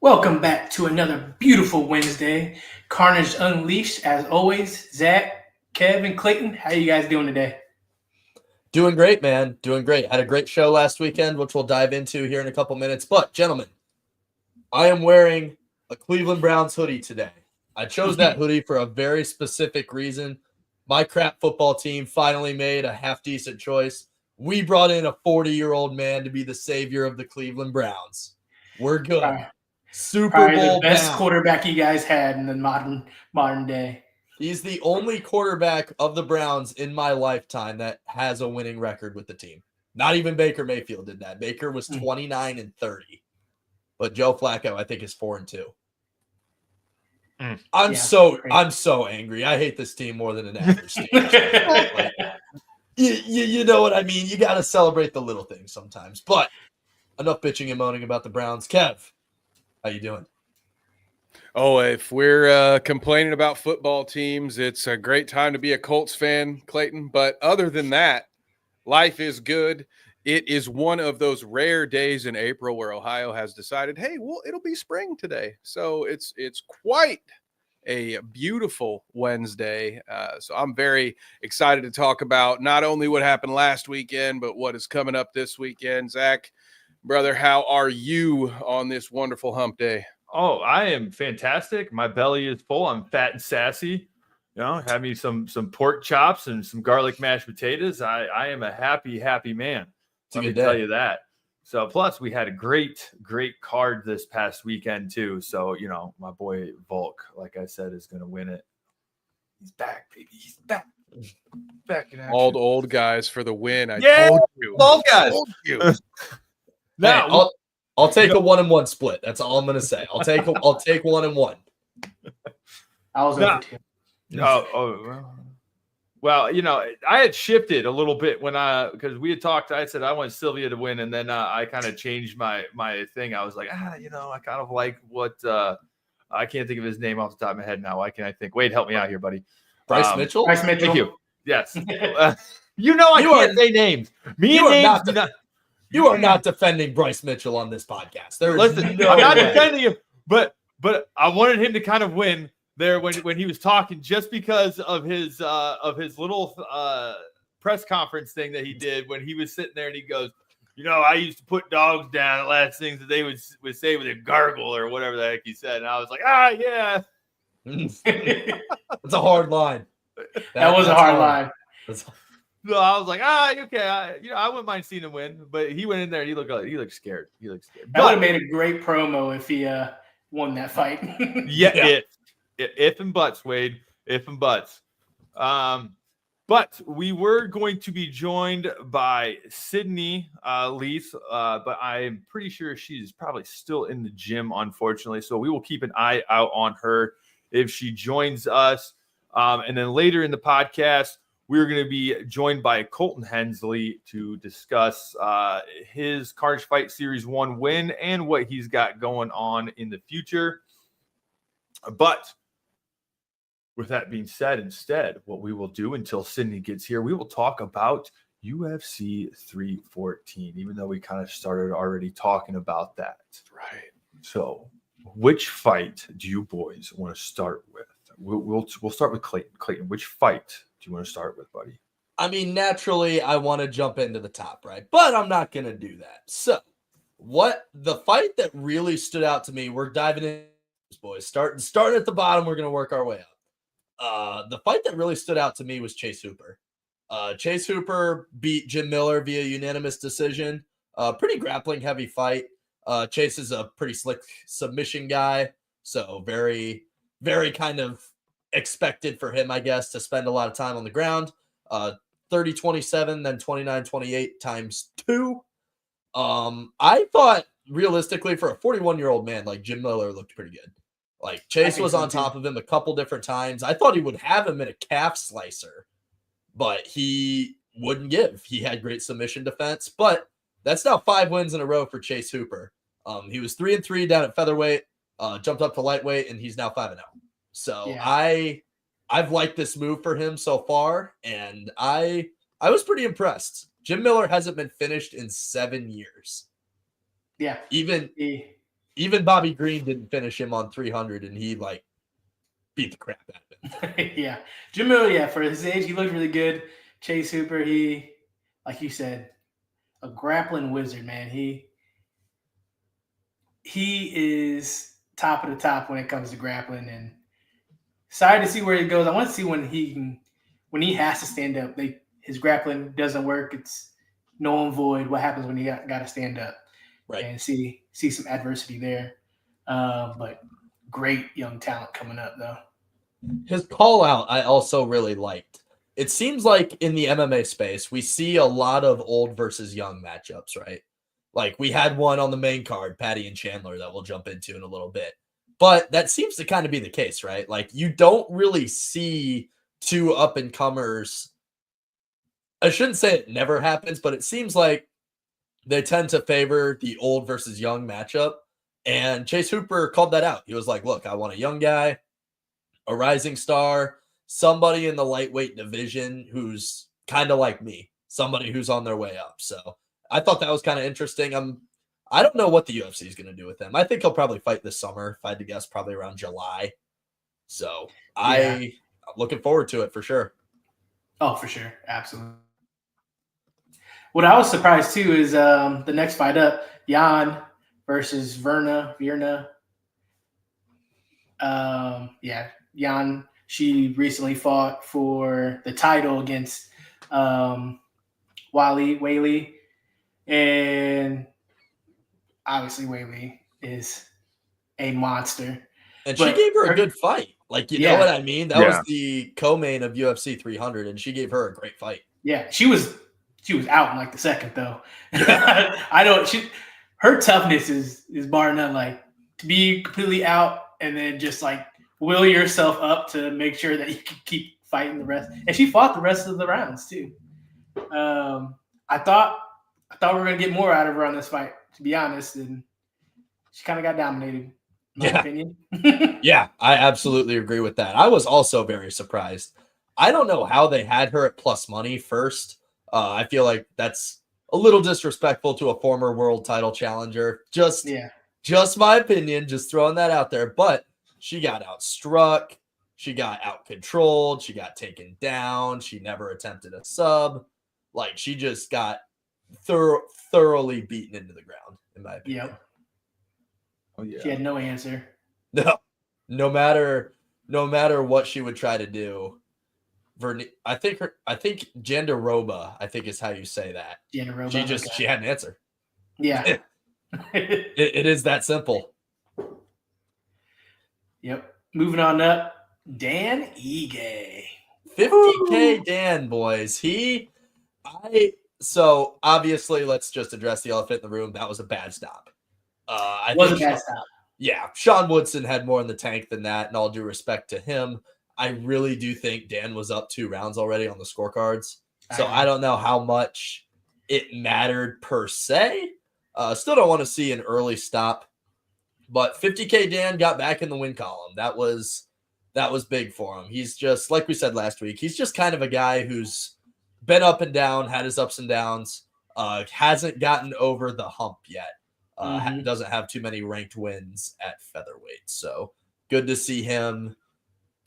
Welcome back to another beautiful Wednesday. Carnage Unleashed, as always. Zach, Kevin, Clayton, how you guys doing today? Doing great, man. Doing great. Had a great show last weekend, which we'll dive into here in a couple minutes. But, gentlemen, I am wearing a Cleveland Browns hoodie today. I chose that hoodie for a very specific reason. My crap football team finally made a half-decent choice. We brought in a 40-year-old man to be the savior of the Cleveland Browns. We're good. Super Probably Bowl the best bound. quarterback you guys had in the modern day. He's the only quarterback of the Browns in my lifetime that has a winning record with the team. Not even Baker Mayfield did that. Baker was 29-30. But Joe Flacco, I think, is 4-2. I'm so angry. I hate this team more than an average team. Like, you know what I mean? You got to celebrate the little things sometimes. But enough bitching and moaning about the Browns. Kev, how you doing? Oh, if we're complaining about football teams, it's a great time to be a Colts fan, Clayton. But other than that, life is good. It is one of those rare days in April where Ohio has decided, hey, well, it'll be spring today. So it's quite a beautiful Wednesday. So I'm very excited to talk about not only what happened last weekend, but what is coming up this weekend. Zach, brother, how are you on this wonderful hump day? Oh, I am fantastic. My belly is full. I'm fat and sassy. You know, have me some pork chops and some garlic mashed potatoes. I am a happy man. Let me tell you that. So plus we had a great card this past weekend too. So, you know, my boy Volk, like I said, is going to win it. He's back, baby. He's back. Back in action. Old guys for the win. I told you. Old guys. Now, hey, I'll take a 1-1 split. That's all I'm gonna say. I'll take 1-1. I was over two. Well, you know, I had shifted a little bit because we had talked. I said I want Sylvia to win, and then I kind of changed my thing. I was like, you know, I kind of like what I can't think of his name off the top of my head now. Why can I think? Wade, help me out here, buddy. Bryce Mitchell. Bryce Mitchell. Thank you. Yes. You know I can't say names. You are not defending Bryce Mitchell on this podcast. Listen, I'm not defending him, but I wanted him to kind of win there when he was talking, just because of his little press conference thing that he did when he was sitting there and he goes, you know, I used to put dogs down. The last things that they would say with a gargle or whatever the heck he said, and I was like, yeah. That's a hard line. That was a hard line. So I was like, okay. I wouldn't mind seeing him win, but he went in there and he looked scared. That would have made a great promo if he won that fight. If and buts, Wade. If and buts. But we were going to be joined by Sydnee Leeth, but I'm pretty sure she's probably still in the gym, unfortunately. So we will keep an eye out on her if she joins us. And then later in the podcast, we're going to be joined by Colton Hensley to discuss his Carnage Fight Series 1 win and what he's got going on in the future. But with that being said, instead, what we will do until Sydnee gets here, we will talk about UFC 314, even though we kind of started already talking about that. Right. So which fight do you boys want to start with? We'll start with Clayton. Clayton, which fight do you want to start with, buddy? I mean, naturally, I want to jump into the top, right? But I'm not going to do that. So, the fight that really stood out to me, we're diving in, boys. Starting at the bottom, we're going to work our way up. The fight that really stood out to me was Chase Hooper. Chase Hooper beat Jim Miller via unanimous decision. Pretty grappling-heavy fight. Chase is a pretty slick submission guy, so very, very kind of expected for him, I guess, to spend a lot of time on the ground. 30-27, then 29-28 times 2. I thought realistically for a 41-year-old man, like Jim Miller looked pretty good. Like Chase was on top of him a couple different times. I thought he would have him in a calf slicer, but he wouldn't give. He had great submission defense, but that's now 5 wins in a row for Chase Hooper. He was 3-3 down at featherweight, jumped up to lightweight, and he's now 5-0. So yeah. I've liked this move for him so far, and I was pretty impressed. Jim Miller hasn't been finished in 7 years. Yeah. Even even Bobby Green didn't finish him on 300, and he like beat the crap out of him. Yeah. Jamil, for his age, he looked really good. Chase Hooper, he, like you said, a grappling wizard, man. He is top of the top when it comes to grappling, and excited to see where he goes. I want to see when he has to stand up. His grappling doesn't work. It's null and void. What happens when he got to stand up? Right. And see some adversity there. But great young talent coming up, though. His call out, I also really liked. It seems like in the MMA space, we see a lot of old versus young matchups, right? Like we had one on the main card, Patty and Chandler, that we'll jump into in a little bit. But that seems to kind of be the case, right? Like you don't really see two up and comers. I shouldn't say it never happens, but it seems like they tend to favor the old versus young matchup. And Chase Hooper called that out. He was like, look, I want a young guy, a rising star, somebody in the lightweight division who's kind of like me, somebody who's on their way up. So I thought that was kind of interesting. I don't know what the UFC is going to do with him. I think he'll probably fight this summer, if I had to guess, probably around July. So I'm looking forward to it for sure. Oh, for sure. Absolutely. What I was surprised too is the next fight up, Jan versus Virna. Jan, she recently fought for the title against Whaley. And obviously Whaley is a monster. And she gave her a good fight. Like, you know what I mean? That was the co-main of UFC 300, and she gave her a great fight. Yeah, she was out in like the second, though. I don't. Her toughness is bar none. Like to be completely out and then just like will yourself up to make sure that you can keep fighting the rest. And she fought the rest of the rounds too. I thought we were gonna get more out of her on this fight, to be honest, and she kind of got dominated. In my opinion. Yeah, I absolutely agree with that. I was also very surprised. I don't know how they had her at plus money first. I feel like that's a little disrespectful to a former world title challenger. Just my opinion, just throwing that out there. But she got outstruck. She got out-controlled. She got taken down. She never attempted a sub. Like, she just got thoroughly beaten into the ground, in my opinion. Yep. Oh, yeah. She had no answer. No matter what she would try to do. I think Jandiroba, I think is how you say that. Jandiroba. She had an answer. Yeah. it is that simple. Yep. Moving on up, Dan Ige. 50K Dan, boys. So obviously, let's just address the elephant in the room. That was a bad stop. It was a bad stop. Yeah, Sean Woodson had more in the tank than that, and all due respect to him, I really do think Dan was up 2 rounds already on the scorecards. So I don't know how much it mattered per se. Still don't want to see an early stop. But 50K Dan got back in the win column. That was big for him. He's just, like we said last week, he's just kind of a guy who's been up and down, had his ups and downs, hasn't gotten over the hump yet. Doesn't have too many ranked wins at featherweight. So good to see him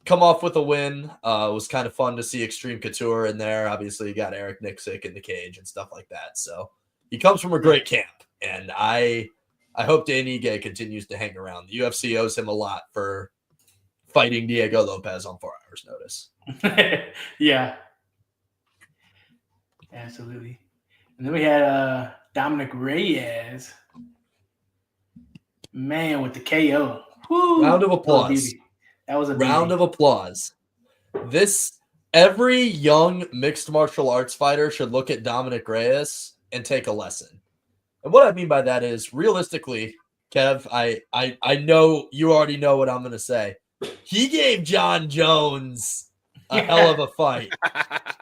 come off with a win. It was kind of fun to see Extreme Couture in there. Obviously, you got Eric Nixick in the cage and stuff like that. So he comes from a great camp. And I hope Dan Ige continues to hang around. The UFC owes him a lot for fighting Diego Lopez on 4 hours notice. Yeah. Absolutely. And then we had Dominic Reyes. Man, with the KO. Woo. Round of applause. That was a round of applause. Every young mixed martial arts fighter should look at Dominic Reyes and take a lesson. And what I mean by that is, realistically, Kev, I know you already know what I'm going to say. He gave John Jones a hell of a fight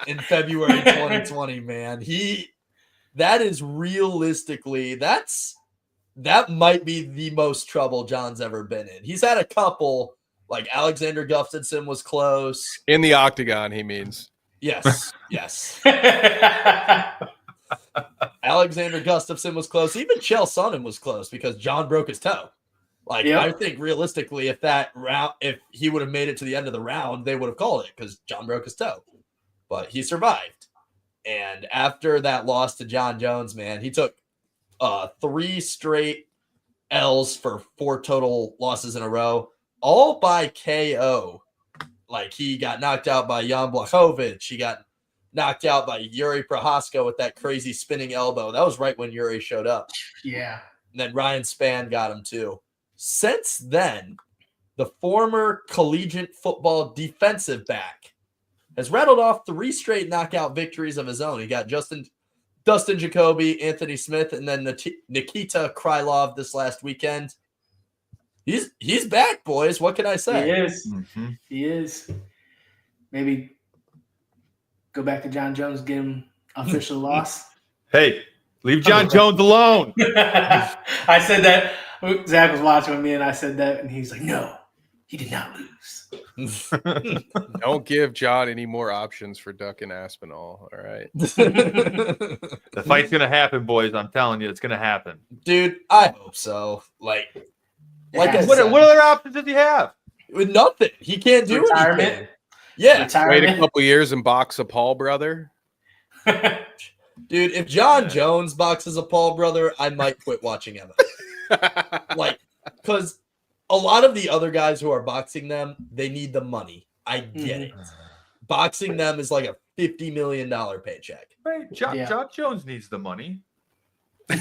in February 2020, man. That is realistically, that might be the most trouble John's ever been in. He's had a couple, like Alexander Gustafsson was close. In the octagon, he means. Yes. Alexander Gustafsson was close. Even Chael Sonnen was close because John broke his toe. Like, Yep. I think realistically, if he would have made it to the end of the round, they would have called it because John broke his toe. But he survived. And after that loss to John Jones, man, he took 3 straight L's for 4 total losses in a row, all by KO. Like, he got knocked out by Jan Blachowicz. He got knocked out by Yuri Prohaska with that crazy spinning elbow. That was right when Yuri showed up. Yeah. And then Ryan Spann got him too. Since then, the former collegiate football defensive back has rattled off 3 straight knockout victories of his own. He got Dustin Jacoby, Anthony Smith, and then Nikita Krylov this last weekend. He's back, boys. What can I say? He is. Mm-hmm. He is. Maybe go back to John Jones, get him official loss. Hey, leave John Jones alone. I said that. Zach was watching with me, and I said that, and he's like, "No, he did not lose." Don't give John any more options for Duck and Aspinall. All right. The fight's gonna happen, boys. I'm telling you, it's gonna happen. Dude, I hope so. Like I What said, other options does he have? with nothing. He can't do Retirement. anything. Yeah. Wait a Retirement. couple years and box a Paul brother. Dude, if John Jones boxes a Paul brother, I might quit watching MMA. Like, because a lot of the other guys who are boxing them, they need the money. I get it. Boxing them is like a $50 million paycheck. Right, John Jones needs the money.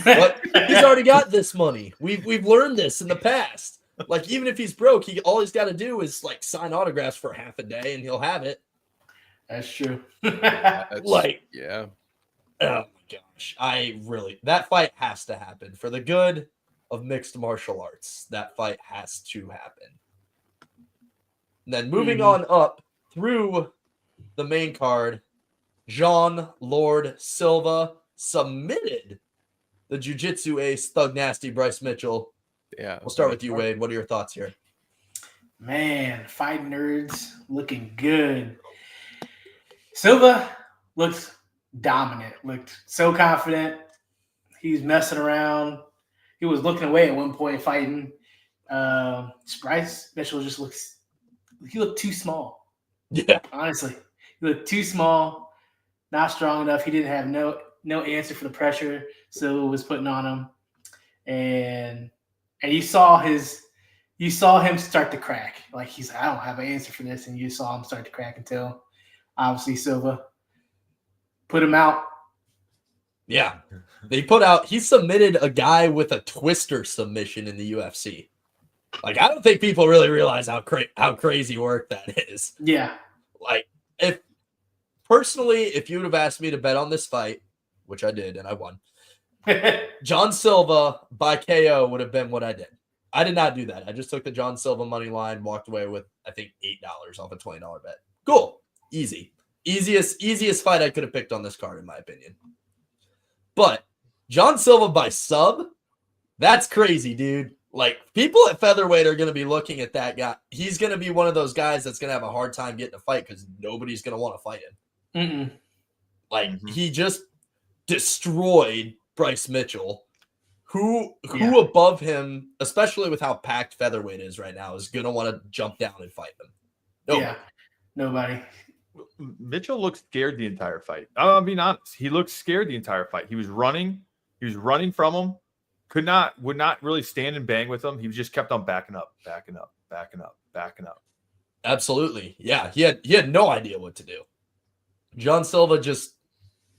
But he's already got this money. We've learned this in the past. Like, even if he's broke, all he's got to do is like sign autographs for half a day and he'll have it. That's true. Like, yeah. oh my gosh. That fight has to happen for the good of mixed martial arts. That fight has to happen. And then moving on up through the main card, Jean Lord Silva submitted the jiu-jitsu ace Thug Nasty Bryce Mitchell. Yeah. We'll start with you, Wade. What are your thoughts here? Man, fight nerds looking good. Silva looked dominant, looked so confident. He's messing around. He was looking away at one point fighting. Bryce Mitchell just he looked too small. Yeah. Honestly, he looked too small, not strong enough. He didn't have no answer for the pressure Silva was putting on him. And you saw him start to crack. Like, he's like, I don't have an answer for this. And you saw him start to crack until obviously Silva put him out. Yeah. He submitted a guy with a twister submission in the UFC. Like, I don't think people really realize how crazy work that is. Yeah. Like, if you would have asked me to bet on this fight, which I did and I won, John Silva by KO would have been what I did. I did not do that. I just took the John Silva money line, walked away with, I think, $8 off a $20 bet. Cool. Easy. Easiest fight I could have picked on this card, in my opinion. But John Silva by sub, that's crazy, dude. Like, people at featherweight are going to be looking at that guy. He's going to be one of those guys that's going to have a hard time getting a fight because nobody's going to want to fight him. Like, he just destroyed Bryce Mitchell, who above him, especially with how packed featherweight is right now, is going to want to jump down and fight him. Yeah, nobody. Mitchell looked scared the entire fight. I'll be honest. He looked scared the entire fight. He was running from him. Would not really stand and bang with him. He just kept on backing up. Absolutely. Yeah. He had no idea what to do. John Silva just,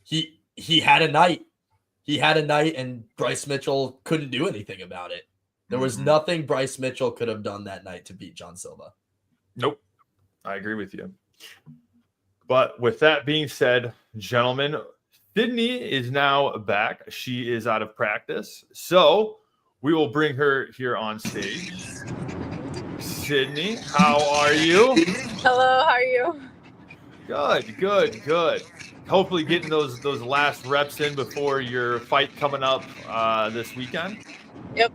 he had a night. He had a night and Bryce Mitchell couldn't do anything about it. There was nothing Bryce Mitchell could have done that night to beat John Silva. Nope. I agree with you. But with that being said, gentlemen, Sydnee is now back. She is out of practice. So we will bring her here on stage. Sydnee, how are you? Hello, how are you? Good. Hopefully getting those last reps in before your fight coming up this weekend. Yep.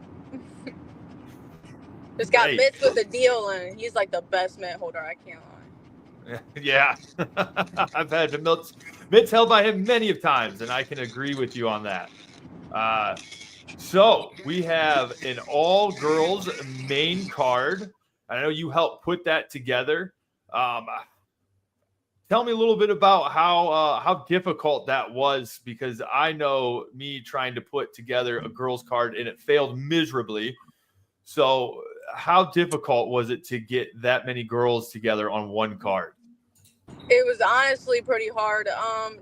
Just got Great. Mitch with the deal, and he's like the best mitt holder. I can't lie. Yeah. I've had mitts held by him many of times, and I can agree with you on that. So we have an all-girls main card. I know you helped put that together. Tell me a little bit about how difficult that was, because I know me trying to put together a girls card and it failed miserably. So how difficult was it to get that many girls together on one card? It was honestly pretty hard.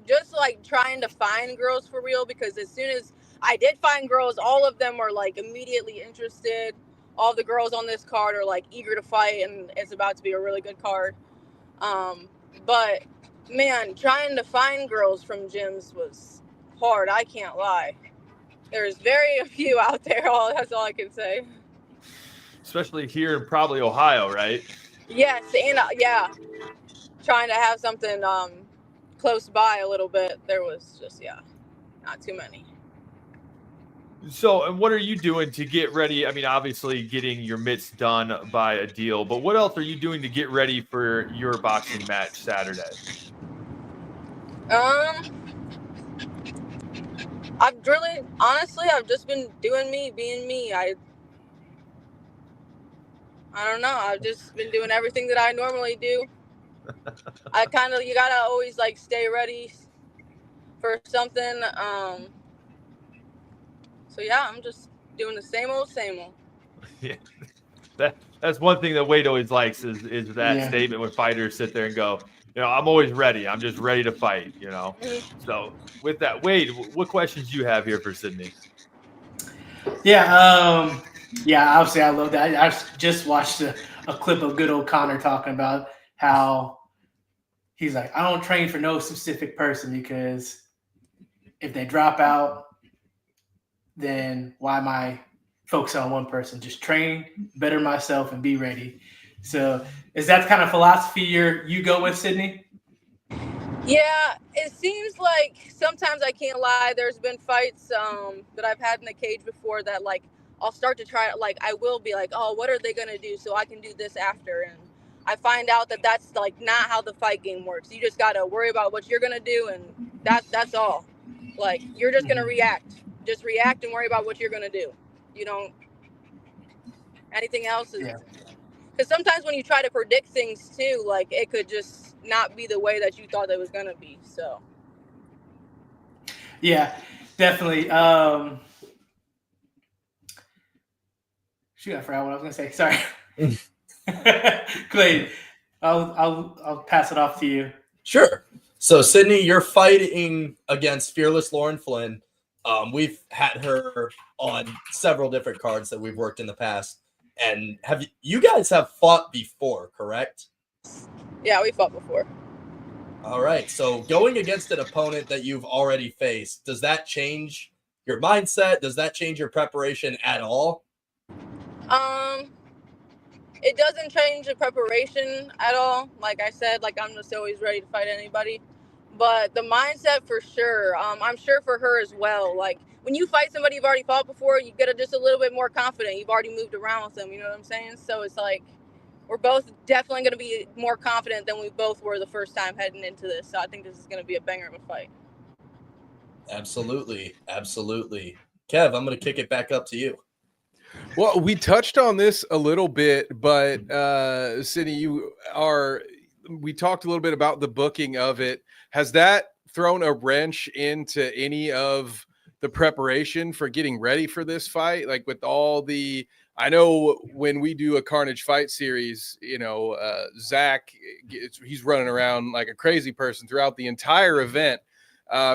Just like trying to find girls for real, because as soon as I did find girls, all of them were like immediately interested. All the girls on this card are like eager to fight, and it's about to be a really good card. But man, trying to find girls from gyms was hard. I can't lie. There's very few out there. That's all I can say. Especially here in probably Ohio, right? Yes, and yeah, trying to have something close by a little bit. There was just not too many. So, and what are you doing to get ready? I mean, obviously getting your mitts done by a deal, but what else are you doing to get ready for your boxing match Saturday? I've just been doing me, being me. I don't know. I've just been doing everything that I normally do. You gotta always like stay ready for something. So yeah, I'm just doing the same old. Yeah, that's one thing that Wade always likes is that statement when fighters sit there and go, I'm always ready. I'm just ready to fight. Mm-hmm. So with that, Wade, what questions do you have here for Sydnee? Yeah, obviously I love that. I just watched a clip of good old Connor talking about how he's like, I don't train for no specific person, because if they drop out, then why am I focusing on one person? Just train, better myself, and be ready. So is that the kind of philosophy you go with, Sydnee? Yeah, it seems like sometimes, I can't lie, there's been fights that I've had in the cage before that like I'll start to try, like I will be like, oh, what are they gonna do so I can do this after, and I find out that that's like not how the fight game works. You just gotta worry about what you're gonna do, and that's all. Like you're just gonna just react and worry about what you're gonna do. You don't anything else is because sometimes when you try to predict things too, like it could just not be the way that you thought it was gonna be. So yeah, definitely. Shoot, I forgot what I was gonna say. Sorry. Clay, I'll pass it off to you. Sure. So Sydnee, you're fighting against Fearless Lauren Flynn. We've had her on several different cards that we've worked in the past. And you guys have fought before, correct? yeah, we fought before. All right. So going against an opponent that you've already faced, does that change your mindset? Does that change your preparation at all? It doesn't change the preparation at all. Like I said, like I'm just always ready to fight anybody. But the mindset for sure. I'm sure for her as well. Like when you fight somebody you've already fought before, you get just a little bit more confident. You've already moved around with them. You know what I'm saying? So it's like we're both definitely going to be more confident than we both were the first time heading into this. So I think this is going to be a banger of a fight. Absolutely. Absolutely. Kev, I'm going to kick it back up to you. Well, we touched on this a little bit, but Sydnee, we talked a little bit about the booking of it. Has that thrown a wrench into any of the preparation for getting ready for this fight? Like with all the, I know when we do a Carnage Fight Series, Zach, he's running around like a crazy person throughout the entire event.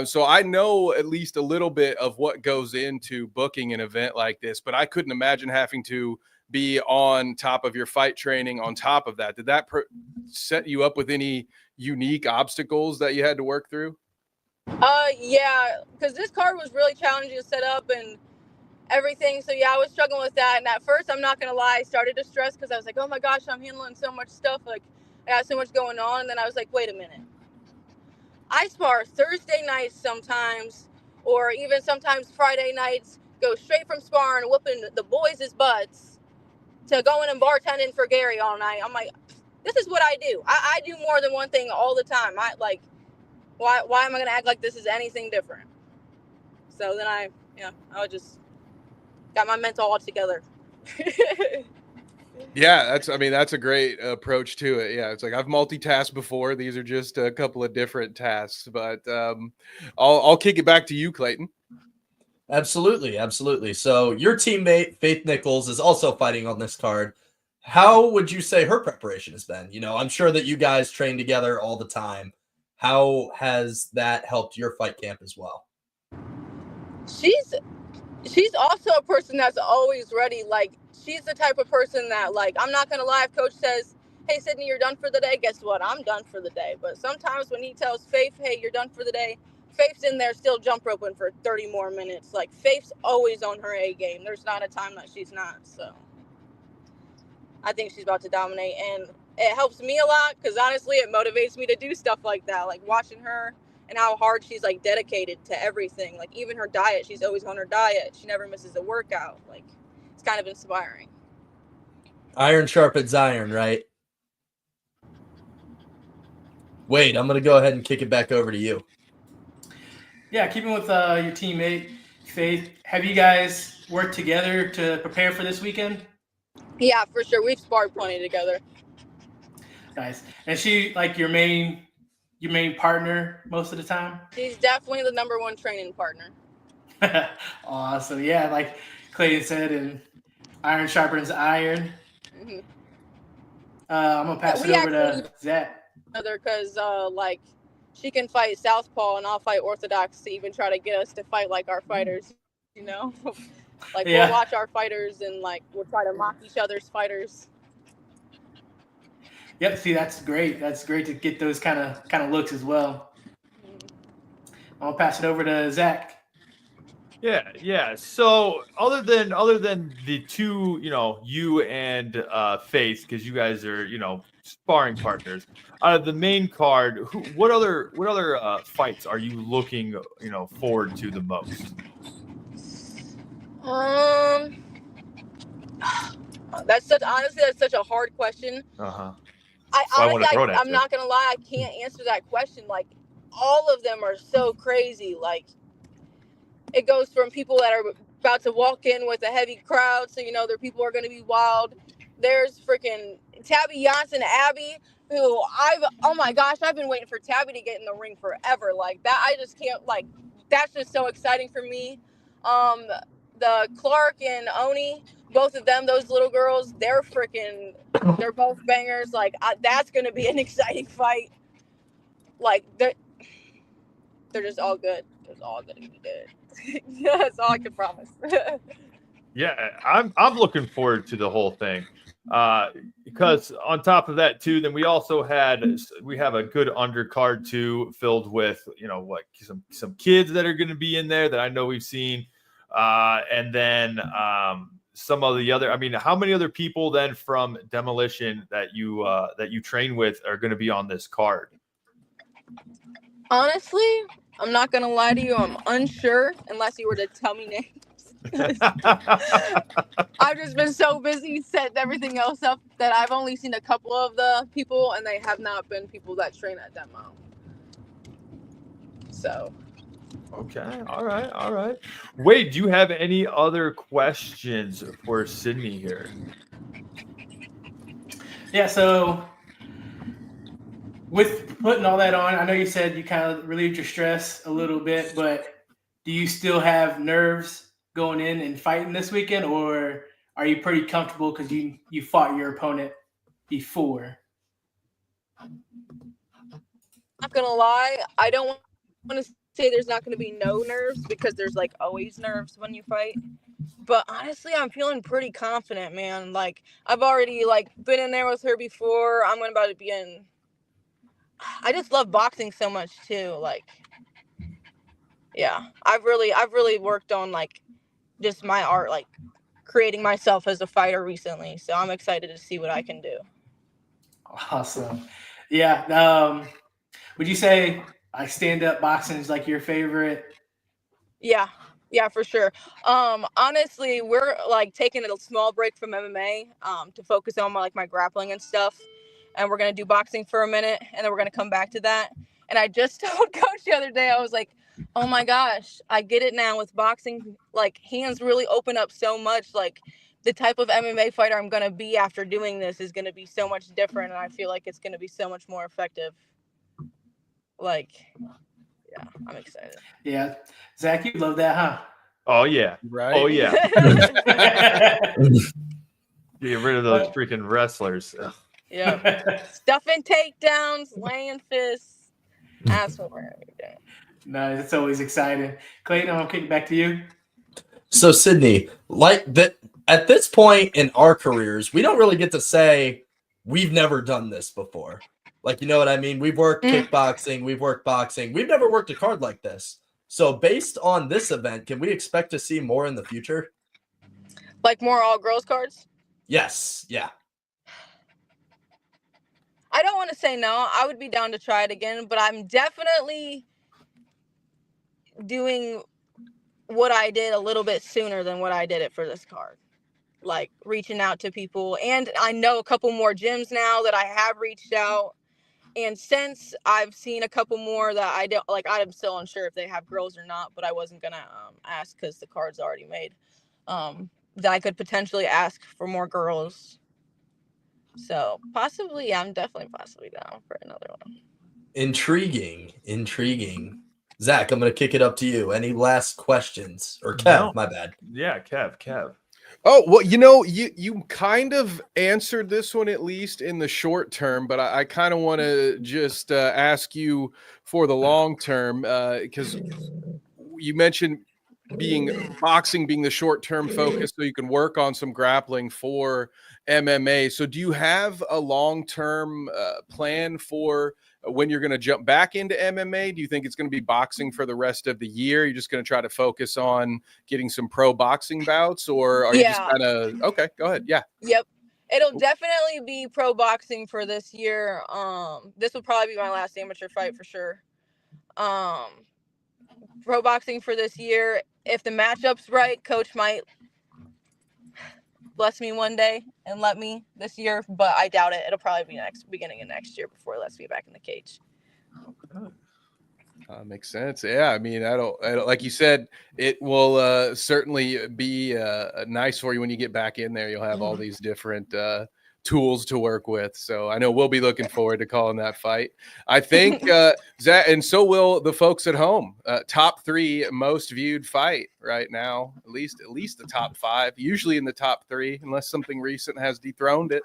So I know at least a little bit of what goes into booking an event like this, but I couldn't imagine having to be on top of your fight training on top of that. Did that set you up with any unique obstacles that you had to work through? Yeah, because this card was really challenging to set up and everything. So yeah, I was struggling with that. And at first, I'm not gonna lie, I started to stress because I was like, oh my gosh, I'm handling so much stuff. Like I got so much going on. And then I was like, wait a minute. I spar Thursday nights sometimes, or even sometimes Friday nights, go straight from sparring, whooping the boys' butts, to going and bartending for Gary all night. I'm like, this is what I do. I do more than one thing all the time. Why am I going to act like this is anything different? So then I would just Got my mental all together. Yeah, that's a great approach to it. Yeah, it's like I've multitasked before. These are just a couple of different tasks, but I'll kick it back to you, Clayton. Absolutely, absolutely. So your teammate Faith Nichols is also fighting on this card. How would you say her preparation has been? I'm sure that you guys train together all the time. How has that helped your fight camp as well? She's also a person that's always ready. Like, she's the type of person that, like, I'm not gonna lie, if coach says, hey Sydney, you're done for the day, guess what, I'm done for the day. But sometimes when he tells Faith, hey, you're done for the day, Faith's in there still jump roping for 30 more minutes. Like, Faith's always on her A game. There's not a time that she's not. So I think she's about to dominate, and it helps me a lot because honestly it motivates me to do stuff like that, like watching her and how hard she's like dedicated to everything. Like, even her diet, she's always on her diet. She never misses a workout. Like, it's kind of inspiring. Iron sharpens iron, right? Wade, I'm going to go ahead and kick it back over to you. Yeah, keeping with your teammate, Faith, have you guys worked together to prepare for this weekend? Yeah, for sure. We've sparred plenty together. Nice. And she like your main partner most of the time? She's definitely the number one training partner. Awesome. Yeah, like Clayton said, and iron sharpens iron. Mm-hmm. I'm going to pass it over to Zach. Because, like, she can fight southpaw and I'll fight orthodox to even try to get us to fight like our fighters, Like, yeah. We'll watch our fighters and, like, we'll try to mock each other's fighters. Yep, see, that's great. That's great to get those kind of looks as well. I'll pass it over to Zach. Yeah. So other than the two, you and Faith, because you guys are, sparring partners, out of the main card, what other fights are you looking, forward to the most? That's such a hard question. I'm not gonna lie, I can't answer that question. Like, all of them are so crazy. Like, it goes from people that are about to walk in with a heavy crowd, so their people are gonna be wild. There's freaking Tabby Johnson Abby, who I've been waiting for Tabby to get in the ring forever. Like, that, I just can't, like, that's just so exciting for me. The Clark and Oni, both of them, those little girls, they're both bangers. Like, that's going to be an exciting fight. Like, they're just all good. It's all going to be good. That's all I can promise. Yeah, I'm looking forward to the whole thing. Because on top of that too, then we have a good undercard too, filled with, some kids that are going to be in there that I know we've seen. And then some of the other, how many other people then from Demolition that you train with are going to be on this card? Honestly, I'm not going to lie to you. I'm unsure unless you were to tell me names. I've just been so busy setting everything else up that I've only seen a couple of the people, and they have not been people that train at Demo. So. Okay. All right. Wade, do you have any other questions for Sydney here? Yeah, so with putting all that on, I know you said you kind of relieved your stress a little bit, but do you still have nerves going in and fighting this weekend, or are you pretty comfortable because you fought your opponent before? Not gonna lie, I don't want to say there's not going to be no nerves, because there's like always nerves when you fight. But honestly, I'm feeling pretty confident, man. Like, I've already been in there with her before. I'm about to be in. I just love boxing so much too. Like, yeah, I've really worked on just my art, creating myself as a fighter recently. So I'm excited to see what I can do. Awesome. Yeah. Would you say stand-up boxing is your favorite? Yeah, for sure. Honestly, we're taking a small break from MMA to focus on my grappling and stuff, and we're gonna do boxing for a minute, and then we're gonna come back to that. And I just told Coach the other day, I was like, Oh my gosh, I get it now with boxing. Like, hands really open up so much. Like, the type of MMA fighter I'm going to be after doing this is going to be so much different. And I feel like it's going to be so much more effective. Like, yeah, I'm excited. Yeah. Zach, you love that, huh? Oh yeah. Right. Oh yeah. Get rid of those freaking wrestlers. Ugh. Yeah. Stuffing takedowns, laying fists. That's what we're going to be doing. No, it's always exciting. Clayton, I'll kick it back to you. So Sydnee, like that at this point in our careers, we don't really get to say we've never done this before. Like, you know what I mean? We've worked kickboxing, we've worked boxing. We've never worked a card like this. So based on this event, can we expect to see more in the future? Like more all girls cards? Yes. Yeah. I don't want to say no. I would be down to try it again, but I'm definitely doing what I did a little bit sooner than what I did it for this card. Like reaching out to people. And I know a couple more gyms now that I have reached out. And since I've seen a couple more that I don't like, I'm still unsure if they have girls or not, but I wasn't going to ask because the card's already made. That I could potentially ask for more girls. So possibly, I'm definitely possibly down for another one. Intriguing. Zach, I'm going to kick it up to you. Any last questions? Or Kev, No. my bad. Yeah, Kev. Oh, well, you kind of answered this one at least in the short term, but I kind of want to just ask you for the long term because you mentioned boxing being the short-term focus so you can work on some grappling for MMA. So do you have a long-term plan for when you're going to jump back into MMA? Do you think it's going to be boxing for the rest of the year? You're just going to try to focus on getting some pro boxing bouts, or are you just kind of, okay, go ahead. Yeah. Yep. It'll definitely be pro boxing for this year. This will probably be my last amateur fight for sure. Pro boxing for this year. If the matchup's right, coach might bless me one day and let me this year, but I doubt it. It'll probably be beginning of next year before he lets me back in the cage. Makes sense. Yeah, I mean, I don't like you said, it will certainly be nice for you when you get back in there. You'll have all these different tools to work with. So I know we'll be looking forward to calling that fight. I think Zach, and so will the folks at home. Top 3 most viewed fight right now, at least the top 5, usually in the top 3, unless something recent has dethroned it.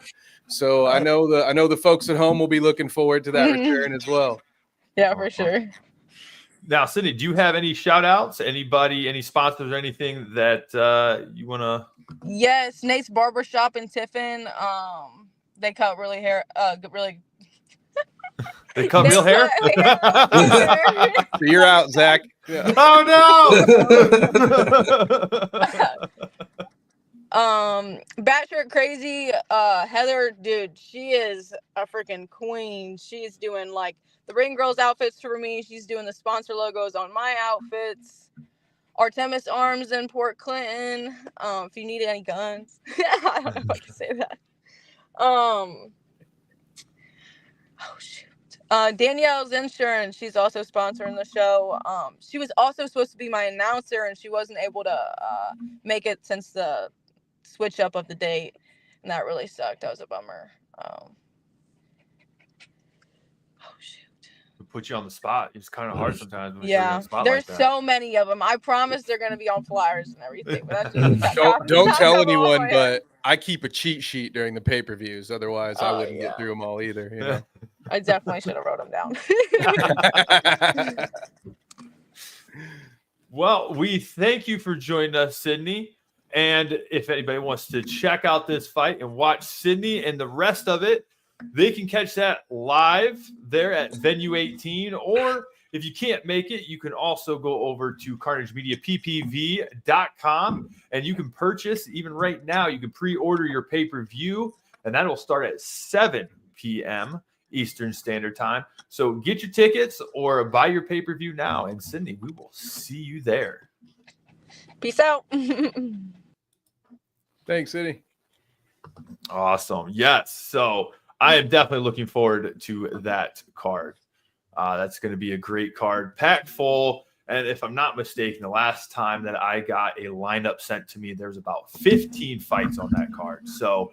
So I know the folks at home will be looking forward to that return as well. Yeah, for sure. Now, Sydnee, do you have any shout outs? Anybody, any sponsors or anything that you want to? Yes, Nate's Barbershop in Tiffin. They cut really really. They cut real hair? So you're out, Zach. Yeah. Oh no! Batshit Crazy, Heather, dude, she is a freaking queen. She's doing like the Ring Girls outfits for me. She's doing the sponsor logos on my outfits. Artemis Arms in Port Clinton. If you need any guns. I don't know if I can say that. Oh shoot. Danielle's Insurance. She's also sponsoring the show. She was also supposed to be my announcer, and she wasn't able to make it since the switch up of the date, and that really sucked. That was a bummer. Oh shoot. Put you on the spot. It's kind of hard sometimes. When Yeah, there's like so many of them. I promise they're going to be on flyers and everything. But that's Don't tell anyone, but I keep a cheat sheet during the pay-per-views. Otherwise, I wouldn't get through them all either. You know? I definitely should have wrote them down. Well, we thank you for joining us, Sydnee. And if anybody wants to check out this fight and watch Sydnee and the rest of it, they can catch that live there at Venue 18. Or if you can't make it, you can also go over to CarnageMediaPPV.com and you can purchase, even right now, you can pre-order your pay-per-view, and that will start at 7 p.m. Eastern Standard Time. So get your tickets or buy your pay-per-view now. And Sydnee, we will see you there. Peace out. Thanks, Sydnee. Awesome. Yes. So I am definitely looking forward to that card. That's going to be a great card, packed full. And if I'm not mistaken, the last time that I got a lineup sent to me, there's about 15 fights on that card. So,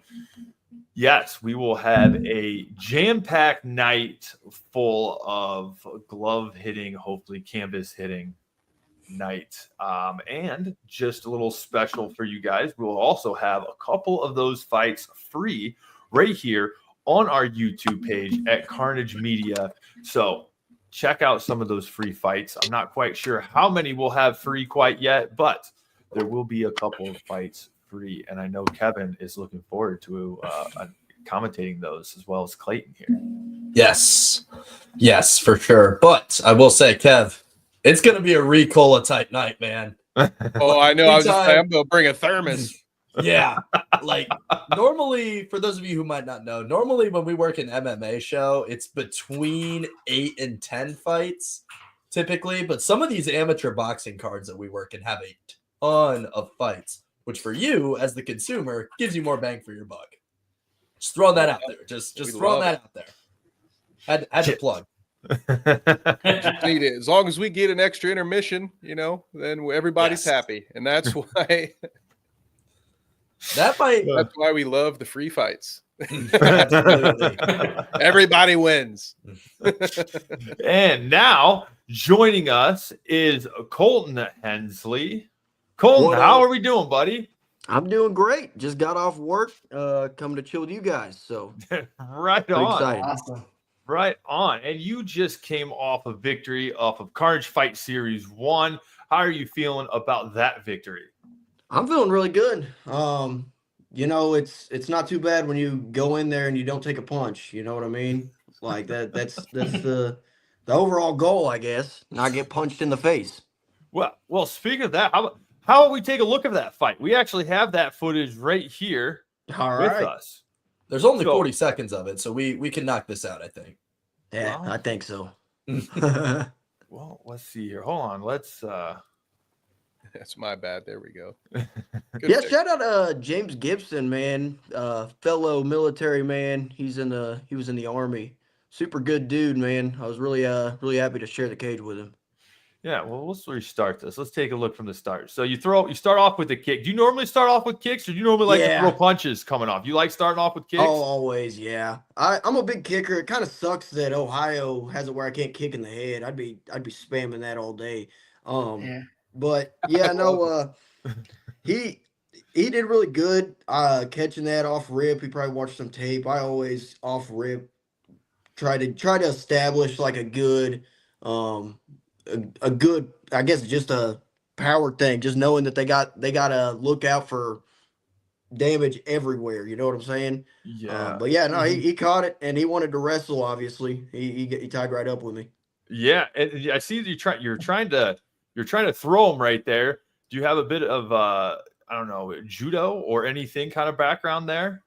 yes, we will have a jam-packed night full of glove hitting, hopefully canvas hitting night. And just a little special for you guys, we'll also have a couple of those fights free right here on our YouTube page at Carnage Media. So check out some of those free fights. I'm not quite sure how many we'll have free quite yet, but there will be a couple of fights free. And I know Kevin is looking forward to commentating those, as well as Clayton here. Yes, for sure. But I will say, Kev, it's going to be a Ricola type night, man. Oh, I know. I was just saying, I'm going to bring a thermos. Yeah. Like normally, for those of you who might not know, normally when we work an MMA show, it's between 8 and 10 fights typically. But some of these amateur boxing cards that we work in have a ton of fights, which for you as the consumer gives you more bang for your buck. Just throwing that out there. Just throwing that out there. Had to plug. Just need it. As long as we get an extra intermission, then everybody's happy. And that's why that's why we love the free fights. Absolutely. Everybody wins. And now joining us is Colton Hensley. Colton, how are we doing, buddy? I'm doing great. Just got off work, coming to chill with you guys. So right pretty on. excited. Awesome. Right on. And you just came off a victory off of Carnage Fight Series 1. How are you feeling about that victory? I'm feeling really good. It's not too bad when you go in there and you don't take a punch. You know what I mean? Like that's the overall goal, I guess. Not get punched in the face. Well, speaking of that, how about we take a look at that fight? We actually have that footage right here All with right. us. There's only 40 seconds of it, so we can knock this out, I think. Yeah, Well, I think so. Well, let's see here. Hold on. Let's That's my bad. There we go. Yeah, shout out James Gibson, man. Fellow military man. He was in the Army. Super good dude, man. I was really happy to share the cage with him. Yeah, well, let's restart this. Let's take a look from the start. So you start off with a kick. Do you normally start off with kicks, or do you normally like to throw punches coming off? You like starting off with kicks? Oh, always, yeah. I'm a big kicker. It kind of sucks that Ohio has it where I can't kick in the head. I'd be spamming that all day. But yeah, no, he did really good catching that off rip. He probably watched some tape. I always off rip try to establish like a good a good, I guess, just a power thing, just knowing that they got to look out for damage everywhere. You know what I'm saying? Yeah. But yeah, no, he caught it and he wanted to wrestle. Obviously, he tied right up with me. Yeah, and I see that you're trying to throw him right there. Do you have a bit of I don't know, judo or anything kind of background there?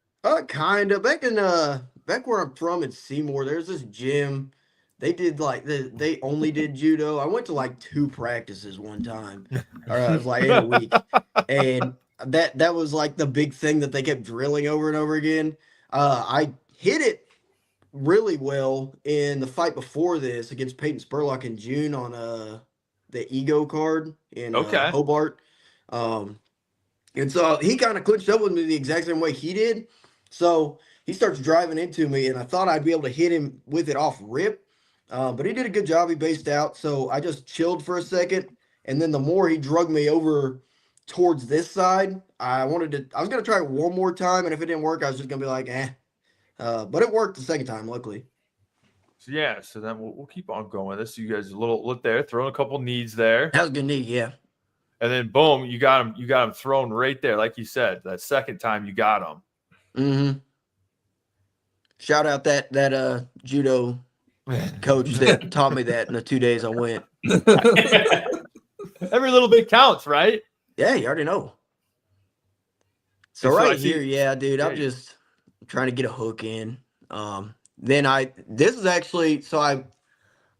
Kind of. Back where I'm from in Seymour, there's this gym. They did they only did judo. I went to like 2 practices one time, or it was like in a week, and that was like the big thing that they kept drilling over and over again. I hit it really well in the fight before this against Peyton Spurlock in June on the Ego card in Hobart. And so he kind of clinched up with me the exact same way he did. So he starts driving into me, and I thought I'd be able to hit him with it off rip. But he did a good job. He based out. So I just chilled for a second. And then the more he drug me over towards this side, I was going to try it one more time. And if it didn't work, I was just going to be like, but it worked the second time, luckily. So yeah, so then we'll keep on going with this. You guys a little look there, throwing a couple knees there. That was a good knee, yeah. And then boom, you got him thrown right there. Like you said, that second time you got him. Mm-hmm. Shout out that judo coach that taught me that in the 2 days I went. Every little bit counts, right? Yeah, you already know. So right here, yeah, dude, I'm just trying to get a hook in. This is actually, so I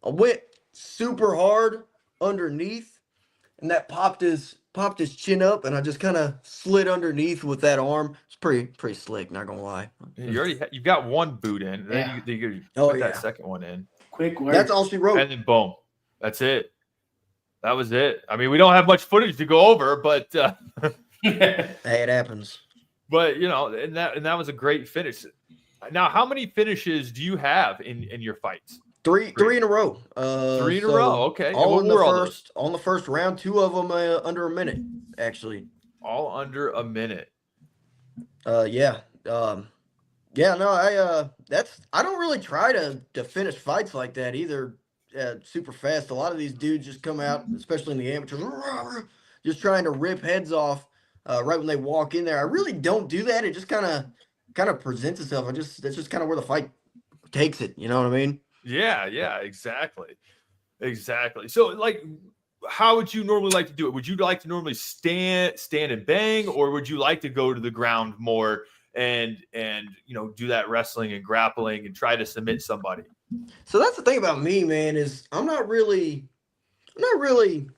went super hard underneath, and that popped his chin up, and I just kind of slid underneath with that arm. It's pretty slick, not gonna lie. You've got one boot in, and then you put that second one in. Quick work. That's all she wrote. And then boom, that's it. That was it. I mean, we don't have much footage to go over, but Hey, it happens. but and that was a great finish. Now, how many finishes do you have in your fights? Three in a row. 3 in a row. Okay. All And in what the were all those? first on the first round. 2 of them under a minute, actually. All under a minute. Yeah. Yeah. No, I don't really try to finish fights like that either. Super fast. A lot of these dudes just come out, especially in the amateurs, just trying to rip heads off right when they walk in there. I really don't do that. It just kind of presents itself. That's just kind of where the fight takes it. You know what I mean? Yeah, exactly. So, like, how would you normally like to do it? Would you like to normally stand and bang, or would you like to go to the ground more and do that wrestling and grappling and try to submit somebody? So that's the thing about me, man, is I'm not really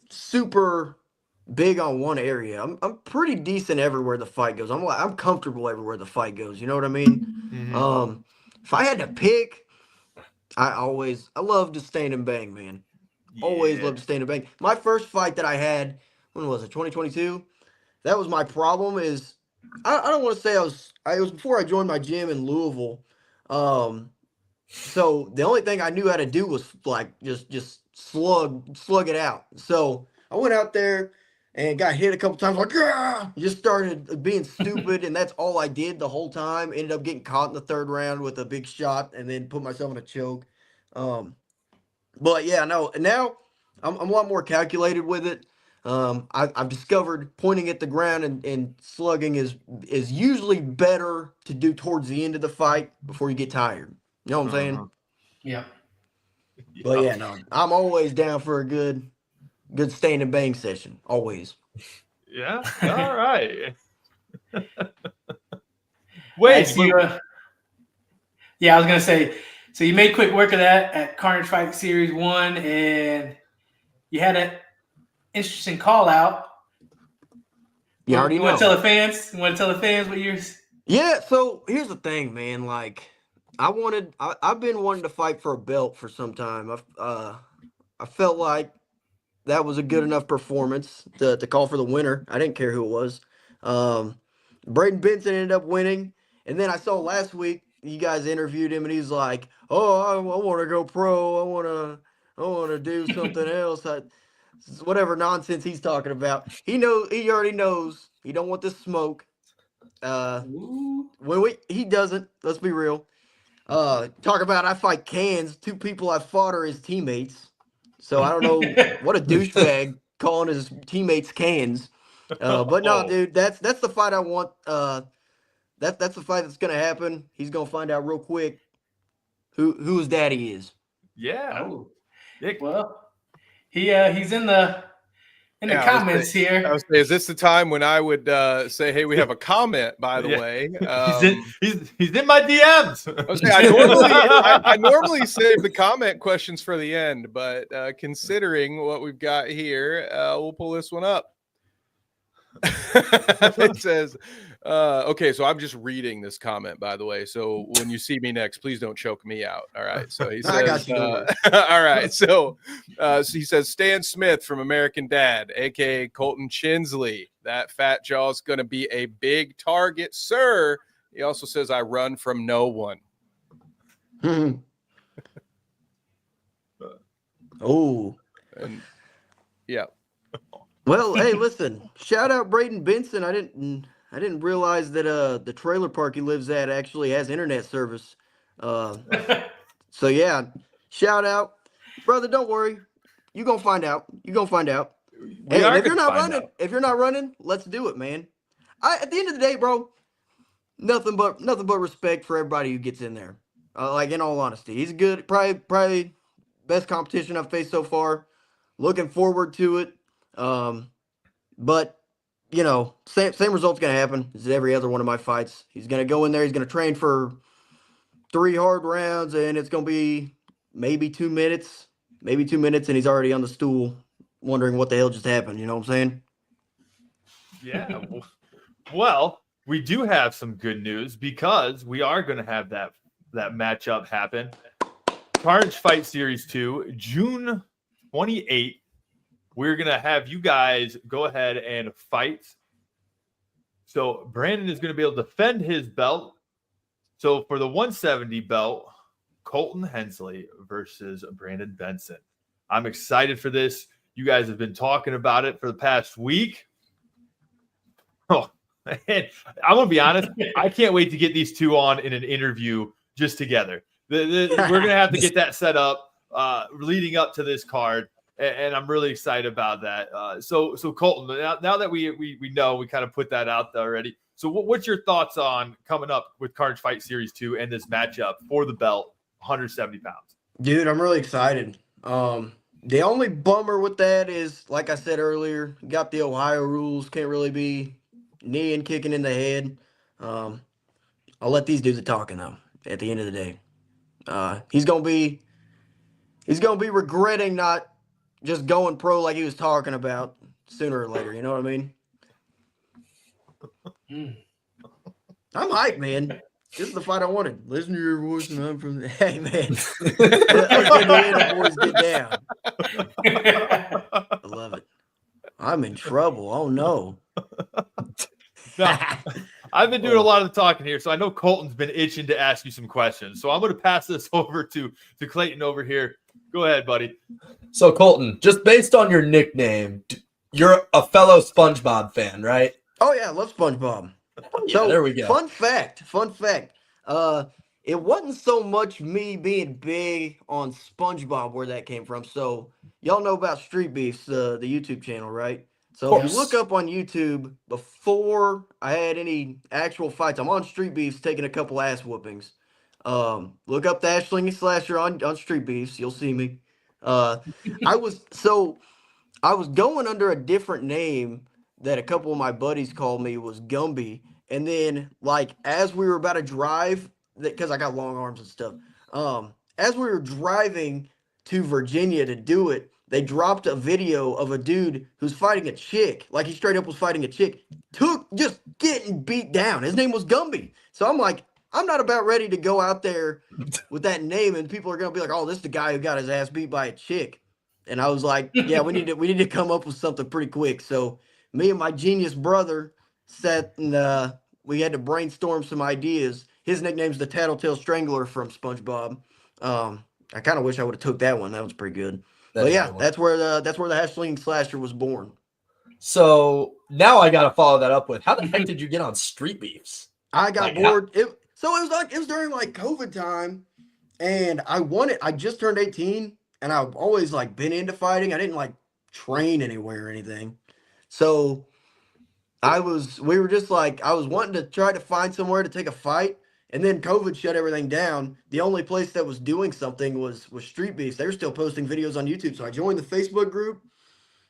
super big on one area. I'm pretty decent everywhere the fight goes. I'm comfortable everywhere the fight goes. You know what I mean? Mhm. If I had to pick, I love to stand and bang, man. Always Yeah. love to stand and bang. My first fight that I had, when was it? 2022. That was my problem. Is I don't want to say it was before I joined my gym in Louisville. So the only thing I knew how to do was like just slug it out. So I went out there and got hit a couple times, like just started being stupid, and that's all I did the whole time. Ended up getting caught in the 3rd round with a big shot, and then put myself in a choke. But yeah, no. Now I'm a lot more calculated with it. I've discovered pointing at the ground and slugging is usually better to do towards the end of the fight before you get tired. You know what I'm saying? Yeah. But yeah, no, I'm always down for a good stand and bang session. Always. Yeah. All right. I see you, yeah, I was gonna say. So you made quick work of that at Carnage Fight Series 1, and you had an interesting call out. You already know. Want to tell the fans? You want to tell the fans what yours? Yeah. So here's the thing, man. Like, I've been wanting to fight for a belt for some time. I felt like that was a good enough performance to call for the winner. I didn't care who it was. Braden Benson ended up winning, and then I saw last week you guys interviewed him, and he's like, "Oh, I want to go pro. I want to do something else." Whatever nonsense he's talking about. He already knows. He don't want this smoke. He doesn't. Let's be real. Talk about I fight cans. 2 people I fought are his teammates. So I don't know what a douchebag calling his teammates cans. But no, dude, that's the fight I want. That's the fight that's gonna happen. He's gonna find out real quick who his daddy is. Yeah. Oh, well, he's in the comments here. I was saying, is this the time when I would say, "Hey, we have a comment"? By the way, he's in my DMs. I normally save the comment questions for the end, but considering what we've got here, we'll pull this one up. It says, okay, so I'm just reading this comment, by the way. So when you see me next, please don't choke me out. All right. So he says, I got you. all right. So he says, Stan Smith from American Dad, aka Colton Hensley. That fat jaw is going to be a big target, sir. He also says, I run from no one. Oh. And yeah. Well, hey, listen. Shout out Braden Benson. I didn't realize that the trailer park he lives at actually has internet service. So yeah, shout out, brother. Don't worry, you gonna find out. Hey, if you're not running, let's do it, man. At the end of the day, bro, nothing but respect for everybody who gets in there. Like, in all honesty, he's good. Probably best competition I've faced so far. Looking forward to it. But same result's gonna happen as every other one of my fights. He's gonna go in there. He's gonna train for 3 hard rounds, and it's gonna be maybe 2 minutes, and he's already on the stool, wondering what the hell just happened. You know what I'm saying? Yeah. Well, we do have some good news because we are going to have that matchup happen. Carnage Fight Series 2, June 28th, we're going to have you guys go ahead and fight. So Brandon is going to be able to defend his belt. So for the 170 belt, Colton Hensley versus Brandon Benson. I'm excited for this. You guys have been talking about it for the past week. Oh, man. I'm going to be honest. I can't wait to get these two on in an interview just together. We're going to have to get that set up leading up to this card. And I'm really excited about that. So Colton, now that we know, we kind of put that out there already. So what's your thoughts on coming up with Carnage Fight Series 2 and this matchup for the belt, 170 pounds? Dude, I'm really excited. The only bummer with that is, like I said earlier, you got the Ohio rules. Can't really be knee and kicking in the head. I'll let these dudes talking though. At the end of the day, he's gonna be regretting not just going pro like he was talking about sooner or later. You know what I mean? I'm hyped, man. This is the fight I wanted. Listen to your voice, and I'm from. Hey, man. The boys get down. I love it. I'm in trouble. Oh no. Now, I've been doing a lot of the talking here, so I know Colton's been itching to ask you some questions. So I'm going to pass this over to Clayton over here. Go ahead, buddy. So Colton, just based on your nickname, you're a fellow SpongeBob fan, right? Oh yeah, I love SpongeBob. Yeah, So there we go. Fun fact. It wasn't so much me being big on SpongeBob where that came from. So y'all know about Street Beefs, the YouTube channel, right? So if you look up on YouTube, before I had any actual fights, I'm on Street Beefs taking a couple ass whoopings. Look up the Ashlingy Slasher on Street Beefs, you'll see me. I was going under a different name that a couple of my buddies called me, was Gumby. And then, like, as we were about to drive, because I got long arms and stuff, as we were driving to Virginia to do it, they dropped a video of a dude who's fighting a chick. Like, he straight up was fighting a chick. Just getting beat down. His name was Gumby. So I'm like, I'm not about ready to go out there with that name, and people are going to be like, oh, this is the guy who got his ass beat by a chick. And I was like, yeah, we need to come up with something pretty quick. So me and my genius brother sat and we had to brainstorm some ideas. His nickname's the Tattletale Strangler from SpongeBob. I kind of wish I would have took that one. That was pretty good. But yeah, that's where the Ashling Slasher was born. So now I got to follow that up with, how the heck did you get on Street Beefs? I got bored. It was during like COVID time, and I just turned 18, and I've always like been into fighting. I didn't like train anywhere or anything. So I was wanting to try to find somewhere to take a fight, and then COVID shut everything down. The only place that was doing something was Street Beefs. They were still posting videos on YouTube. So I joined the Facebook group,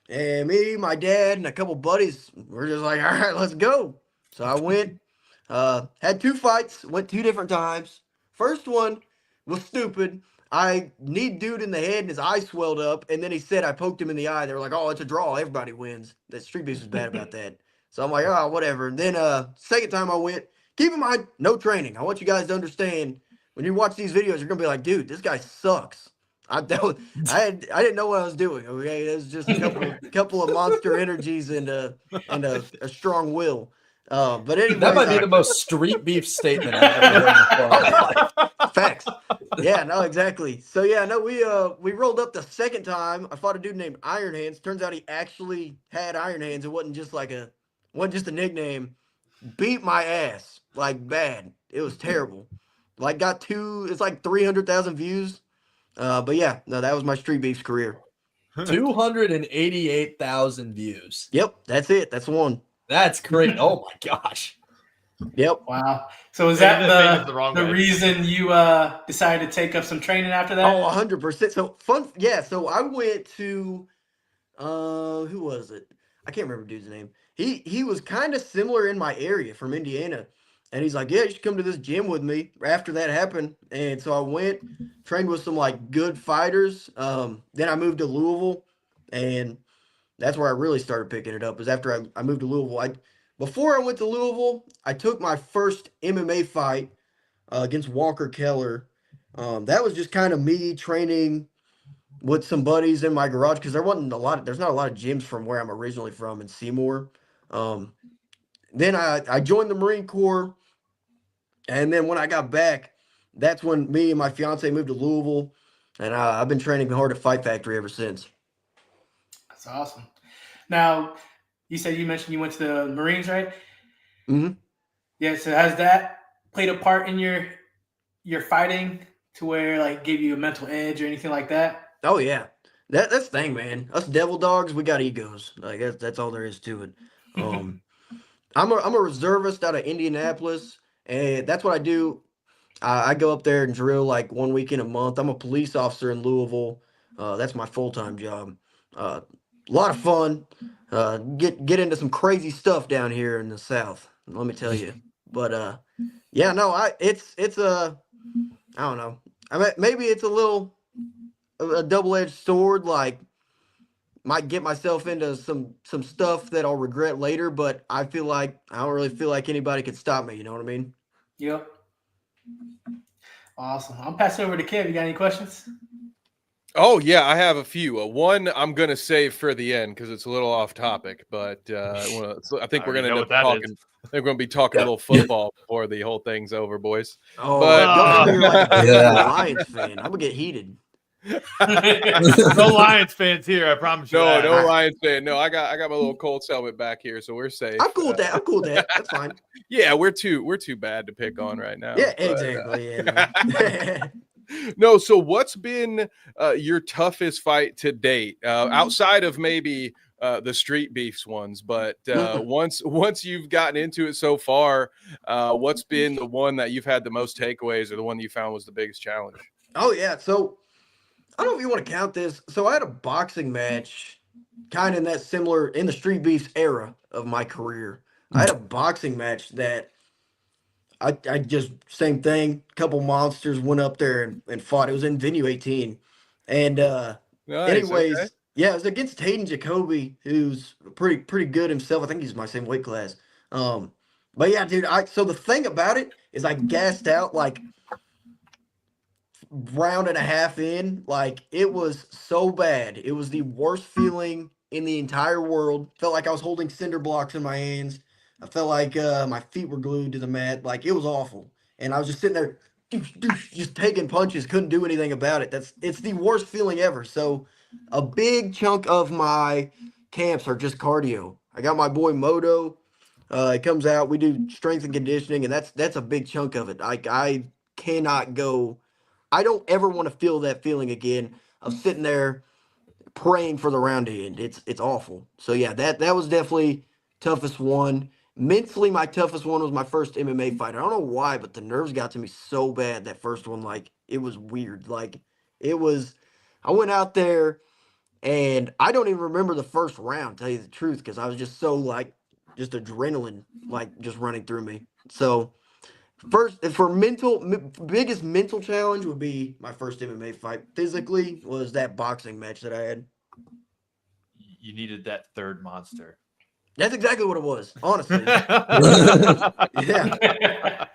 and me, my dad, and a couple buddies were just like, all right, let's go. So I went, had 2 fights, went 2 different times. First one was stupid. I kneed dude in the head and his eye swelled up, and then he said I poked him in the eye. They were like, oh, it's a draw. Everybody wins. That Street Beefs was bad about that. So I'm like, oh, whatever. And then second time I went, keep in mind, no training. I want you guys to understand, when you watch these videos, you're going to be like, dude, this guy sucks. I didn't know what I was doing, okay? It was just a couple of monster energies and a strong will. But anyway, that might be the most Street Beef statement I've ever heard before. Facts. Yeah, no, exactly. So yeah, no, we rolled up the second time. I fought a dude named Iron Hands. Turns out he actually had Iron Hands. It wasn't just a nickname. Beat my ass like bad. It was terrible. Like it's like 300,000 views. But yeah, no, that was my Street Beefs career. 288,000 views. Yep, that's it. That's one. That's great. Oh my gosh. Yep. Wow. So is that the reason you decided to take up some training after that? Oh, 100%. So fun. Yeah. So I went to, who was it? I can't remember dude's name. He was kind of similar in my area from Indiana. And he's like, yeah, you should come to this gym with me after that happened. And so I went, trained with some like good fighters. Then I moved to Louisville, and that's where I really started picking it up, is after I moved to Louisville. Before I went to Louisville, I took my first MMA fight against Walker Keller. That was just kind of me training with some buddies in my garage because there's not a lot of gyms from where I'm originally from in Seymour. Then I joined the Marine Corps, and then when I got back, that's when me and my fiance moved to Louisville, and I've been training hard at Fight Factory ever since. That's awesome. Now, you mentioned you went to the Marines, right? Mm-hmm. Yeah. So has that played a part in your fighting to where like gave you a mental edge or anything like that? Oh yeah, that's the thing, man. Us devil dogs, we got egos. Like that's all there is to it. I'm a reservist out of Indianapolis, and that's what I do. I go up there and drill like 1 weekend a month. I'm a police officer in Louisville. That's my full-time job. A lot of fun. Get into some crazy stuff down here in the South. Let me tell you. But yeah, no, it's I don't know. I mean, maybe it's a double-edged sword. Like, might get myself into some stuff that I'll regret later. But I don't really feel like anybody could stop me. You know what I mean? Yep. Awesome. I'll pass it over to Kev. You got any questions? Oh yeah, I have a few. One I'm gonna save for the end because it's a little off topic, but I think we're gonna end up talking. I think we're gonna be talking a little football before the whole thing's over, boys. Oh, But you're like a Lions fan. I'm gonna get heated. No Lions fans here, I promise you. no, that. no Lions fan. No, I got my little Colts helmet back here, so we're safe. I'm cool with that. That's fine. Yeah, we're too bad to pick on right now. Yeah, but, exactly. Yeah. No, so what's been your toughest fight to date, outside of maybe the street beefs ones? But once you've gotten into it so far, what's been the one that you've had the most takeaways, or the one that you found was the biggest challenge? Oh yeah. So I don't know if you want to count this. So I had a boxing match, kind of in the street beefs era of my career. I had a boxing match that I just same thing. Couple monsters went up there and fought. It was in venue 18, and Nice, anyways, okay. yeah, it was against Hayden Jacoby, who's pretty good himself. I think he's my same weight class. But yeah, dude. So the thing about it is, I gassed out like round and a half in. Like, it was so bad. It was the worst feeling in the entire world. Felt like I was holding cinder blocks in my hands. I felt like my feet were glued to the mat. Like, it was awful. And I was just sitting there, just taking punches. Couldn't do anything about it. It's the worst feeling ever. So a big chunk of my camps are just cardio. I got my boy Moto. It comes out. We do strength and conditioning, and that's a big chunk of it. I cannot go. I don't ever want to feel that feeling again of sitting there praying for the round to end. It's awful. So yeah, that was definitely toughest one. Mentally, my toughest one was my first MMA fight. I don't know why, but the nerves got to me so bad that first one. Like, it was weird. Like, it was. I went out there, and I don't even remember the first round, tell you the truth, because I was just so like, just adrenaline like just running through me. So first, for biggest mental challenge would be my first MMA fight. Physically was that boxing match that I had. You needed that third monster. That's exactly what it was, honestly. Yeah.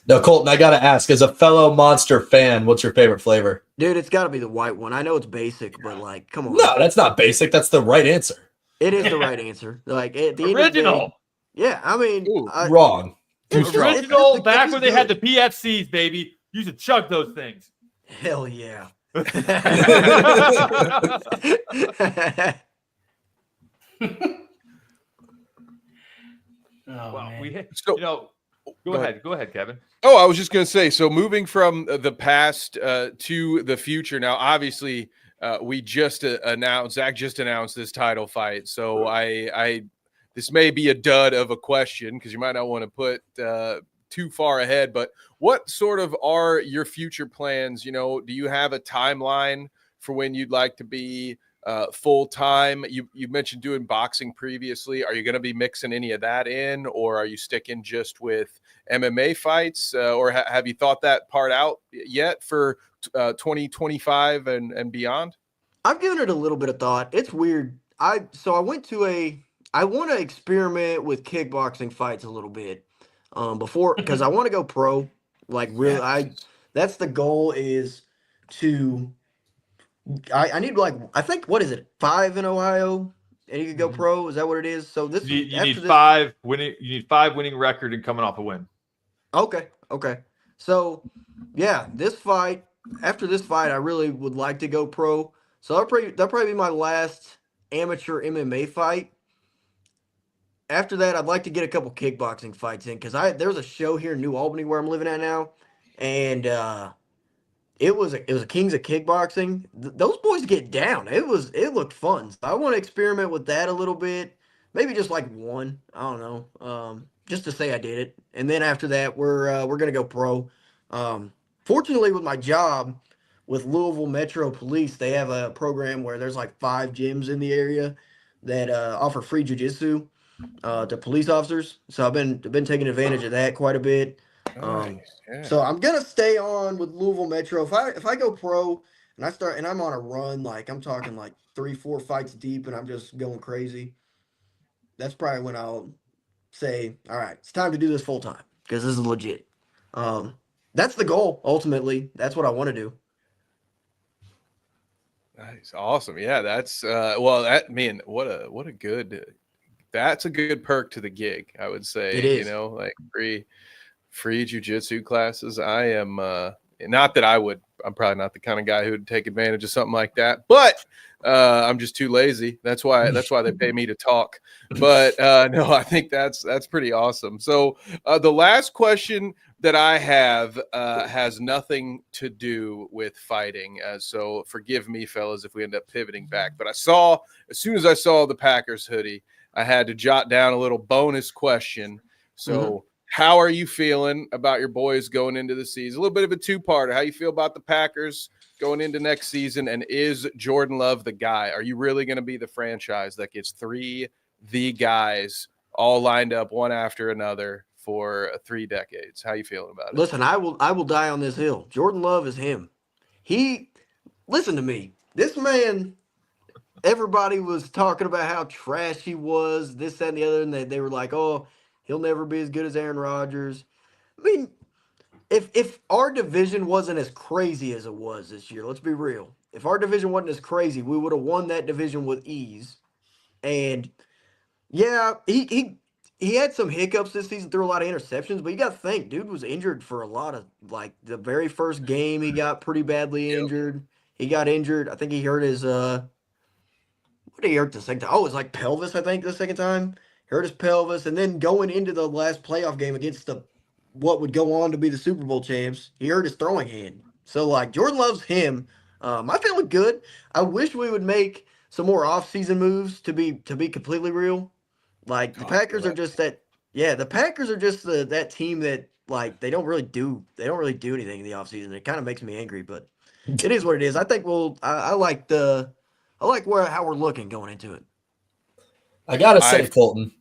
Now, Colton, I got to ask, as a fellow Monster fan, what's your favorite flavor? Dude, it's got to be the white one. I know it's basic, but like, come on. No, that's not basic. That's the right answer. It is the right answer. Like, at the end of the Original. day, yeah, I mean, Wrong. Original, back it's when they had the good. PFCs, baby. You used to chug those things. Hell yeah. Oh, Well, man. go ahead, Kevin. Oh, I was just going to say, so moving from the past to the future now, obviously we just Zach just announced this title fight. So this may be a dud of a question because you might not want to put too far ahead, but what sort of are your future plans? Do you have a timeline for when you'd like to be full time? You mentioned doing boxing previously. Are you going to be mixing any of that in, or are you sticking just with MMA fights, or have you thought that part out yet for 2025 and beyond? I've given it a little bit of thought. It's weird. I want to experiment with kickboxing fights a little bit before, because I want to go pro. Like, really, that's the goal. Is to. I need like I think what is it 5 in Ohio, and you could go pro. Is that what it is? So this You after need this, 5 winning. You need 5 winning record and coming off a win. Okay. So, yeah, after this fight, I really would like to go pro. So that'll probably be my last amateur MMA fight. After that, I'd like to get a couple kickboxing fights in because there's a show here in New Albany where I'm living at now, and it was a Kings of Kickboxing. Those boys get down. It looked fun. So I want to experiment with that a little bit. Maybe just like one. I don't know. Just to say I did it. And then after that, we're gonna go pro. Fortunately, with my job with Louisville Metro Police, they have a program where there's like 5 gyms in the area that offer free jiu-jitsu to police officers. So I've been taking advantage of that quite a bit. Nice. Yeah. So I'm gonna stay on with Louisville Metro. If I go pro and I'm on a run, like I'm talking like 3-4 fights deep, and I'm just going crazy, that's probably when I'll say, all right, it's time to do this full time because this is legit. That's the goal ultimately. That's what I want to do. Nice. Awesome. Yeah, that's what a good that's a good perk to the gig, I would say. It is. Like free jiu-jitsu classes. I am not that I'm probably not the kind of guy who would take advantage of something like that, but I'm just too lazy. That's why they pay me to talk. But no, I think that's pretty awesome. So the last question that I have has nothing to do with fighting. So forgive me, fellas, if we end up pivoting back. But as soon as I saw the Packers hoodie, I had to jot down a little bonus question. So how are you feeling about your boys going into the season? A little bit of a two-parter. How you feel about the Packers going into next season, and is Jordan Love the guy? Are you really going to be the franchise that gets 3 the guys all lined up one after another for 3 decades? How you feeling about it? Listen, I will die on this hill. Jordan Love is him. Listen to me. This man, everybody was talking about how trash he was, this, that, and the other, and they were like, oh, he'll never be as good as Aaron Rodgers. I mean, if our division wasn't as crazy as it was this year, let's be real. If our division wasn't as crazy, we would have won that division with ease. And yeah, he had some hiccups this season, threw a lot of interceptions, but you got to think, dude was injured for a lot of, like, the very first game, he got pretty badly injured. He got injured. I think he hurt his, what did he hurt the second time? Oh, it was like pelvis, I think, the second time. Hurt his pelvis. And then going into the last playoff game against what would go on to be the Super Bowl champs, he hurt his throwing hand. So, like, Jordan Love's him. I feel good. I wish we would make some more off-season moves to be completely real. Like, the Packers are just that. Yeah, the Packers are just that team that, like, they don't really do anything in the offseason. It kind of makes me angry, but it is what it is. I think I like how we're looking going into it. I gotta say, Colton,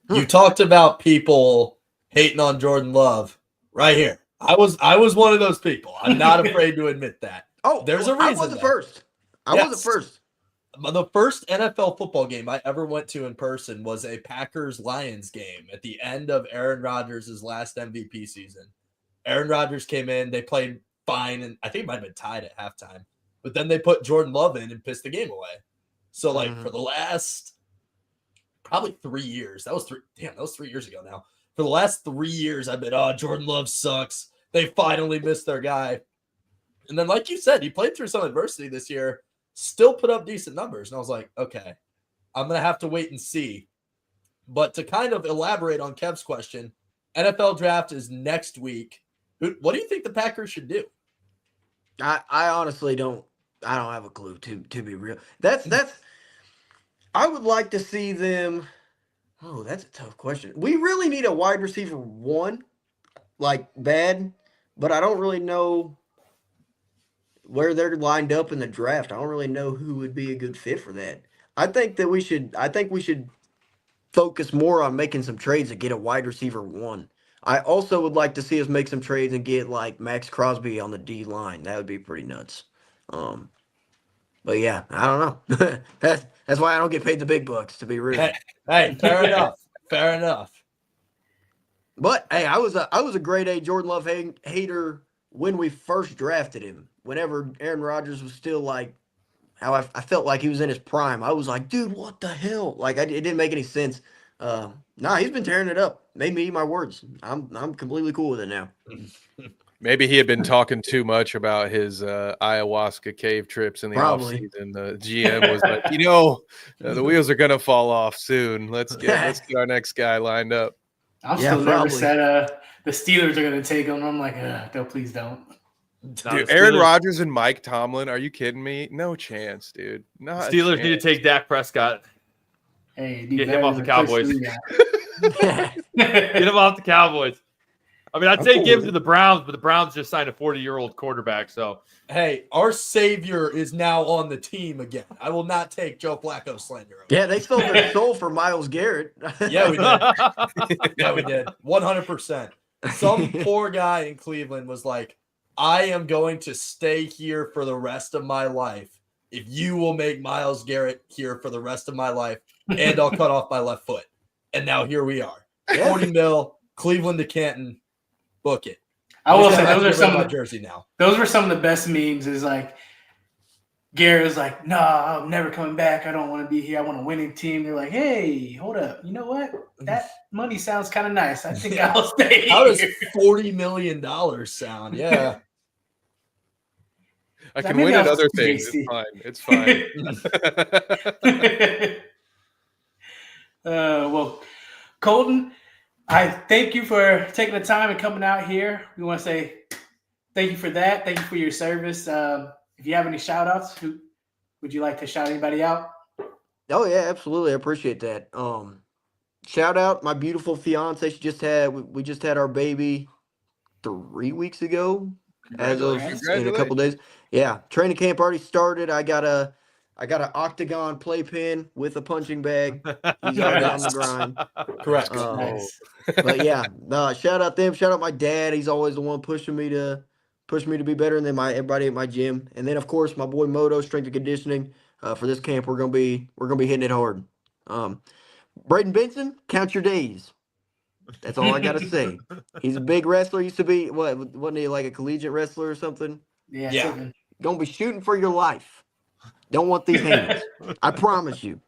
you talked about people hating on Jordan Love right here. I was one of those people. I'm not afraid to admit that. Oh, there's a reason. I wasn't first. I wasn't first. The first NFL football game I ever went to in person was a Packers-Lions game at the end of Aaron Rodgers' last MVP season. Aaron Rodgers came in, they played fine, and I think it might have been tied at halftime. But then they put Jordan Love in and pissed the game away. So, like, for the last probably 3 years, that was 3 years ago now. For the last 3 years, I've been, Jordan Love sucks. They finally missed their guy. And then, like you said, he played through some adversity this year, still put up decent numbers. And I was like, okay, I'm going to have to wait and see. But to kind of elaborate on Kev's question, NFL draft is next week. What do you think the Packers should do? I honestly don't. I don't have a clue, to be real. I would like to see them. Oh, that's a tough question. We really need a wide receiver 1, like bad, but I don't really know where they're lined up in the draft. I don't really know who would be a good fit for that. I think we should focus more on making some trades to get a wide receiver 1. I also would like to see us make some trades and get like Max Crosby on the D line. That would be pretty nuts. But yeah, I don't know. That's why I don't get paid the big bucks, to be real. Hey, fair enough. Fair enough. But hey, I was a grade A Jordan Love hater when we first drafted him, whenever Aaron Rodgers was still like how I felt like he was in his prime. I was like, dude, what the hell? Like, it didn't make any sense. Nah, he's been tearing it up. Made me eat my words. I'm completely cool with it now. Maybe he had been talking too much about his ayahuasca cave trips in the Probably. offseason. The GM was like, the wheels are gonna fall off soon. Let's get our next guy lined up. I'm Yeah, still nervous probably. that the Steelers are going to take him. I'm like, no, please don't. Dude, Aaron Rodgers and Mike Tomlin, are you kidding me? No chance, dude. Not a Steelers chance. need to take Dak Prescott. Hey, Get him off the Cowboys. Yeah. Get him off the Cowboys. I mean, I'd I'm say cool give him with to it. the Browns, but the Browns just signed a 40-year-old quarterback. So Hey, our savior is now on the team again. I will not take Joe Flacco slander. Yeah, they sold their soul for Miles Garrett. Yeah, we did. Yeah, we did. 100%. Some poor guy in Cleveland was like, I am going to stay here for the rest of my life if you will make Miles Garrett here for the rest of my life, and I'll cut off my left foot. And now here we are. 40 mil, Cleveland to Canton. Book it. I will say Those those are some my of the, jersey now. those were some of the best memes. Is like Garrett was like, "No, I'm never coming back. I don't want to be here. I want a winning team." They're like, "Hey, hold up. You know what? That money sounds kind of nice. I think I'll stay How does here." $40 million sound? Yeah. I can maybe win I at was other too things. hasty. It's fine. It's fine. Well, Colton, I thank you for taking the time and coming out here. We want to say thank you for that. Thank you for your service. If you have any shout outs, who would you like to shout anybody out? Oh yeah, absolutely. I appreciate that. Shout out my beautiful fiance. We just had our baby 3 weeks ago. As of in a couple days. Yeah. Training camp already started. I got an octagon playpen with a punching bag. He's already on the grind. Correct. Nice. But yeah, shout out them. Shout out my dad. He's always the one pushing me to be better than everybody at my gym. And then of course my boy Moto, strength and conditioning. For this camp, we're gonna be hitting it hard. Braden Benson, count your days. That's all I gotta say. He's a big wrestler. Used to be wasn't he like a collegiate wrestler or something? Yeah. Gonna be shooting for your life. Don't want these hands. I promise you.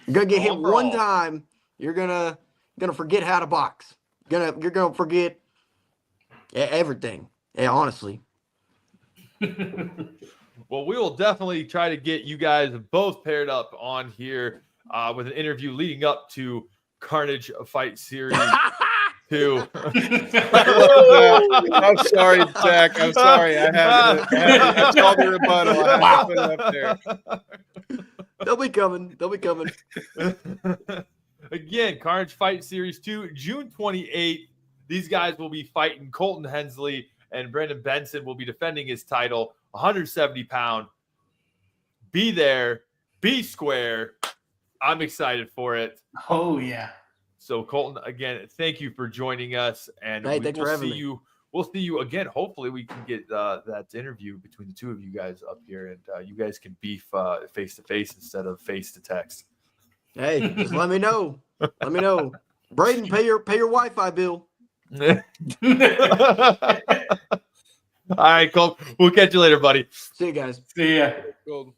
You're gonna get hit one time. You're gonna forget how to box. You're gonna forget everything. Yeah, honestly. Well, we will definitely try to get you guys both paired up on here with an interview leading up to Carnage Fight Series 2. I'm sorry, Zach. I'm sorry. I saw the rebuttal. I have to put it up there. They'll be coming. Again, Carnage Fight Series 2, June 28th. These guys will be fighting. Colton Hensley and Brandon Benson will be defending his title, 170 pound. Be there, be square. I'm excited for it. Oh yeah. So Colton, again, thank you for joining us, and Hey, thanks for having me. We'll see you again. Hopefully, we can get that interview between the two of you guys up here, and you guys can beef face to face instead of face to text. Hey, just let me know. Let me know. Braden, pay your Wi-Fi bill. All right, Colton. We'll catch you later, buddy. See you guys. See ya. Cool.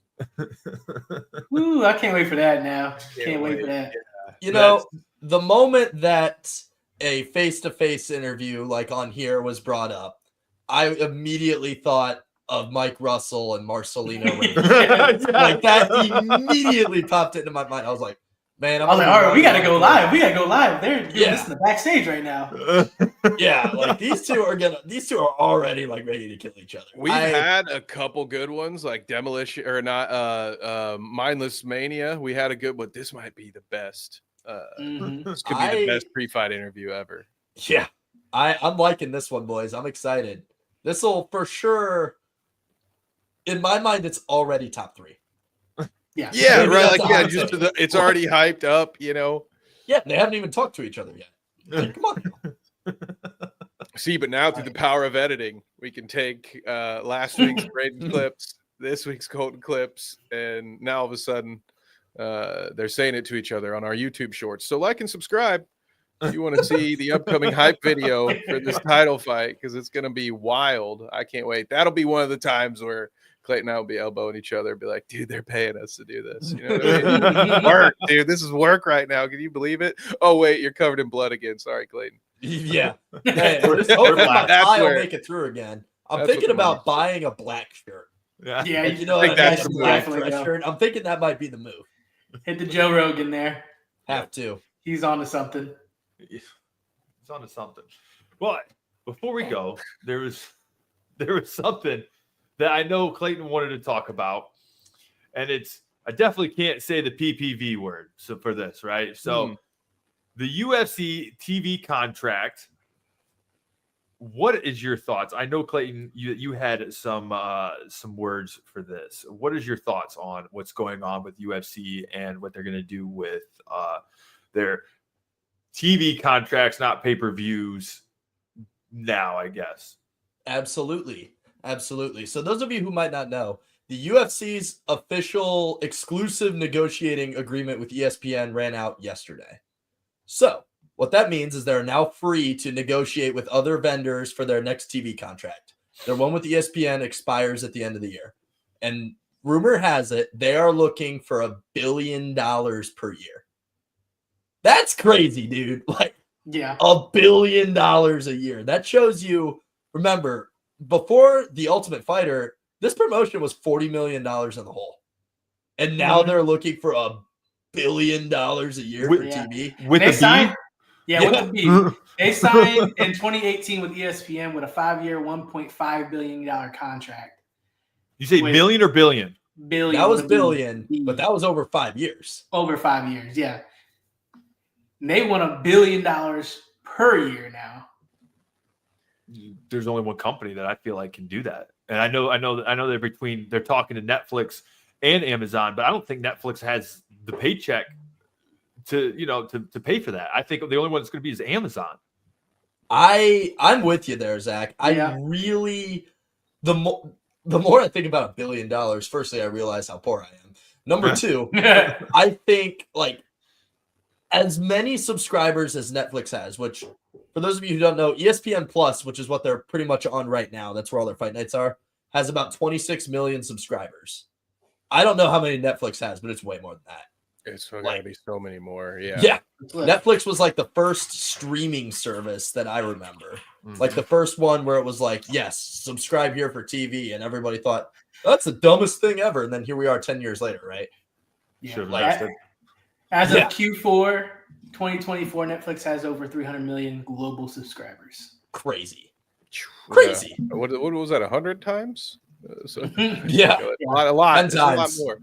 Woo, I can't wait for that now. Can't wait for that. You know, the moment that a face-to-face interview like on here was brought up, I immediately thought of Mike Russell and Marcelino Reyes. Like that immediately popped into my mind. I was like, man, I was like, all right, we gotta go live. We gotta go live. They're doing this in the backstage right now. Yeah, like these two are already like ready to kill each other. We've had a couple good ones, like Demolition or not Mindless Mania. We had a good one. This might be the best. This could be the best pre-fight interview ever. Yeah. I'm liking this one, boys. I'm excited. This will for sure, in my mind, it's already top 3. Yeah. Yeah, Maybe right. that's Like, yeah, awesome. just it's already hyped up, you know. Yeah, they haven't even talked to each other yet. Like, come on. See, but now through the power of editing, we can take last week's Braden clips, this week's Colton clips, and now all of a sudden they're saying it to each other on our YouTube shorts. So like and subscribe. You want to see the upcoming hype video for this title fight because it's going to be wild. I can't wait. That'll be one of the times where Clayton and I will be elbowing each other and be like, dude, they're paying us to do this. You know what I mean? Work, dude. This is work right now. Can you believe it? Oh, wait, you're covered in blood again. Sorry, Clayton. Yeah. Hey, hopefully my tie will make it through again. I'm thinking about buying a black shirt. Yeah, Like, you know, I think that that's nice the black move. dress shirt. I'm thinking that might be the move. Hit the Joe Rogan there. Have to. He's on to something. It's on to something. But before we go, there was something that I know Clayton wanted to talk about, and I definitely can't say the PPV word for this, right? So the UFC TV contract. What is your thoughts? I know Clayton, you had some words for this. What is your thoughts on what's going on with UFC and what they're going to do with their TV contracts, not pay-per-views now, I guess? Absolutely. So those of you who might not know, the UFC's official exclusive negotiating agreement with ESPN ran out yesterday. So what that means is they're now free to negotiate with other vendors for their next TV contract. Their one with ESPN expires at the end of the year. And rumor has it, they are looking for $1 billion per year. That's crazy, dude. Like, Yeah. $1 billion a year. That shows you, remember, before The Ultimate Fighter, this promotion was $40 million in the hole. And now they're looking for $1 billion a year for TV. With They the signed, B? with the B. They signed in 2018 with ESPN with a 5-year, $1.5 billion contract. You say million or billion? Billion. That was with a B. billion, but that was over 5 years. Over 5 years, yeah. And they want $1 billion per year now. There's only one company that I feel like can do that, and I know they're talking to Netflix and Amazon, but I don't think Netflix has the paycheck to pay for that. I think the only one that's going to be is Amazon. I'm with you there, Zach. Yeah. I really the more I think about $1 billion, firstly, I realize how poor I am. Number two, I think like as many subscribers as Netflix has, which for those of you who don't know, ESPN Plus, which is what they're pretty much on right now, that's where all their fight nights are, has about 26 million subscribers. I don't know how many Netflix has, but it's way more than that. It's going to be so many more. Yeah. Yeah. Netflix was like the first streaming service that I remember. Like the first one where it was like, yes, subscribe here for TV. And everybody thought, that's the dumbest thing ever. And then here we are 10 years later, right? Yeah. Sure, Like, as of Q4 2024, Netflix has over 300 million global subscribers. Crazy. What was that? 100 times? Yeah. A lot. 10 It's a lot times. more.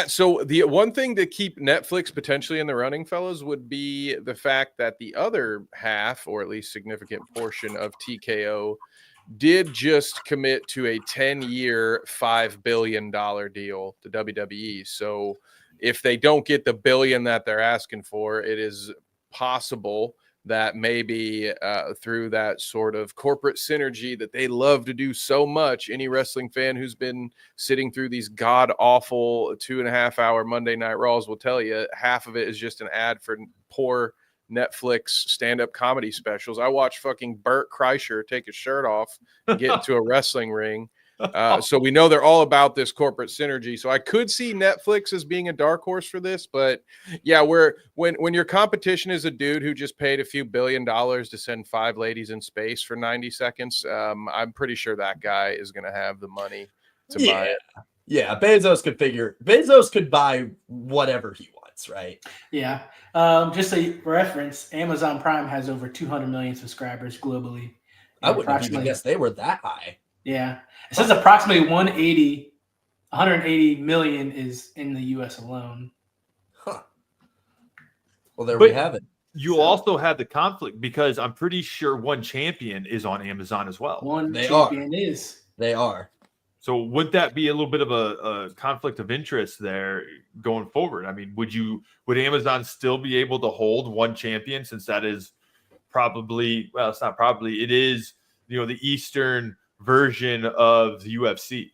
So the one thing to keep Netflix potentially in the running, fellas, would be the fact that the other half, or at least significant portion of TKO, did just commit to a 10-year, $5 billion deal to WWE. So if they don't get the billion that they're asking for, it is possible that maybe through that sort of corporate synergy that they love to do so much, any wrestling fan who's been sitting through these god-awful 2.5-hour Monday Night Raws will tell you half of it is just an ad for poor Netflix stand-up comedy specials. I watched fucking Bert Kreischer take his shirt off and get into a wrestling ring. So we know they're all about this corporate synergy. So I could see Netflix as being a dark horse for this, but yeah, when your competition is a dude who just paid a few $1 billion to send 5 ladies in space for 90 seconds, I'm pretty sure that guy is going to have the money to buy it. Yeah, Bezos could buy whatever he wants, right? Yeah. Just a reference, Amazon Prime has over 200 million subscribers globally. I wouldn't have even guessed they were that high. Yeah. It says approximately 180 million is in the U.S. alone. Huh. Well, we have it. You also have the conflict because I'm pretty sure One Champion is on Amazon as well. They are. So would that be a little bit of a conflict of interest there going forward? I mean, would Amazon still be able to hold One Champion since that is it is, the Eastern version of the UFC?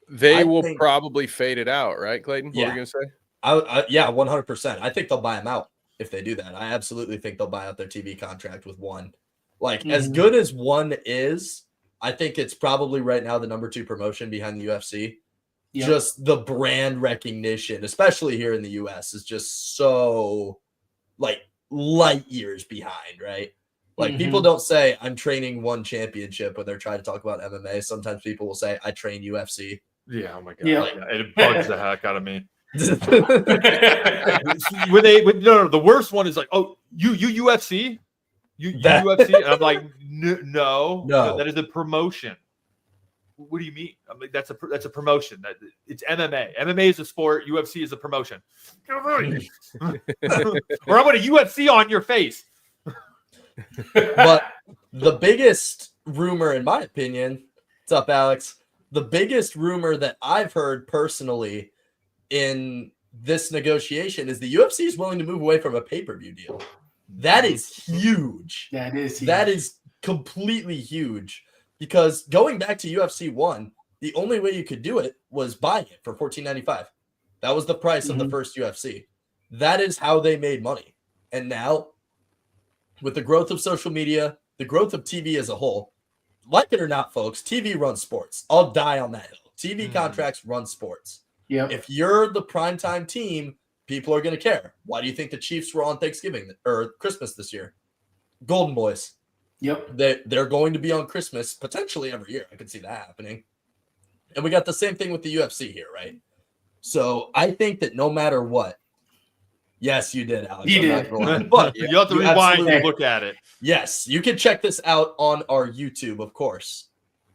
They will probably fade it out, right, Clayton? What were you going to say? Yeah, 100%. I think they'll buy him out if they do that. I absolutely think they'll buy out their TV contract with One. Like, as good as One is, I think it's probably right now the number 2 promotion behind the UFC. Yep. Just the brand recognition, especially here in the US, is just so like light years behind, right? Like people don't say I'm training One championship when they're trying to talk about MMA. Sometimes people will say I train UFC. Yeah, oh my god, yeah. Like, it bugs the heck out of me. No, the worst one is like, oh, you UFC, UFC, and I'm like, no, that is a promotion. What do you mean? I mean, that's a promotion. It's MMA. MMA is a sport. UFC is a promotion. Or I'm going to UFC on your face. But the biggest rumor, in my opinion, what's up, Alex? The biggest rumor that I've heard personally in this negotiation is the UFC is willing to move away from a pay-per-view deal. That is huge. That is huge. That is completely huge. Because going back to UFC 1, the only way you could do it was buying it for $14.95. That was the price of the first UFC. That is how they made money. And now, with the growth of social media, the growth of TV as a whole, like it or not, folks, TV runs sports. I'll die on that hill. TV contracts run sports. Yep. If you're the primetime team, people are going to care. Why do you think the Chiefs were on Thanksgiving or Christmas this year? Golden Boys. Yep. They're going to be on Christmas potentially every year. I could see that happening. And we got the same thing with the UFC here, right? So I think that no matter what, yes, you did, Alex. You did. But you have to rewind and look at it. Yes, you can check this out on our YouTube, of course.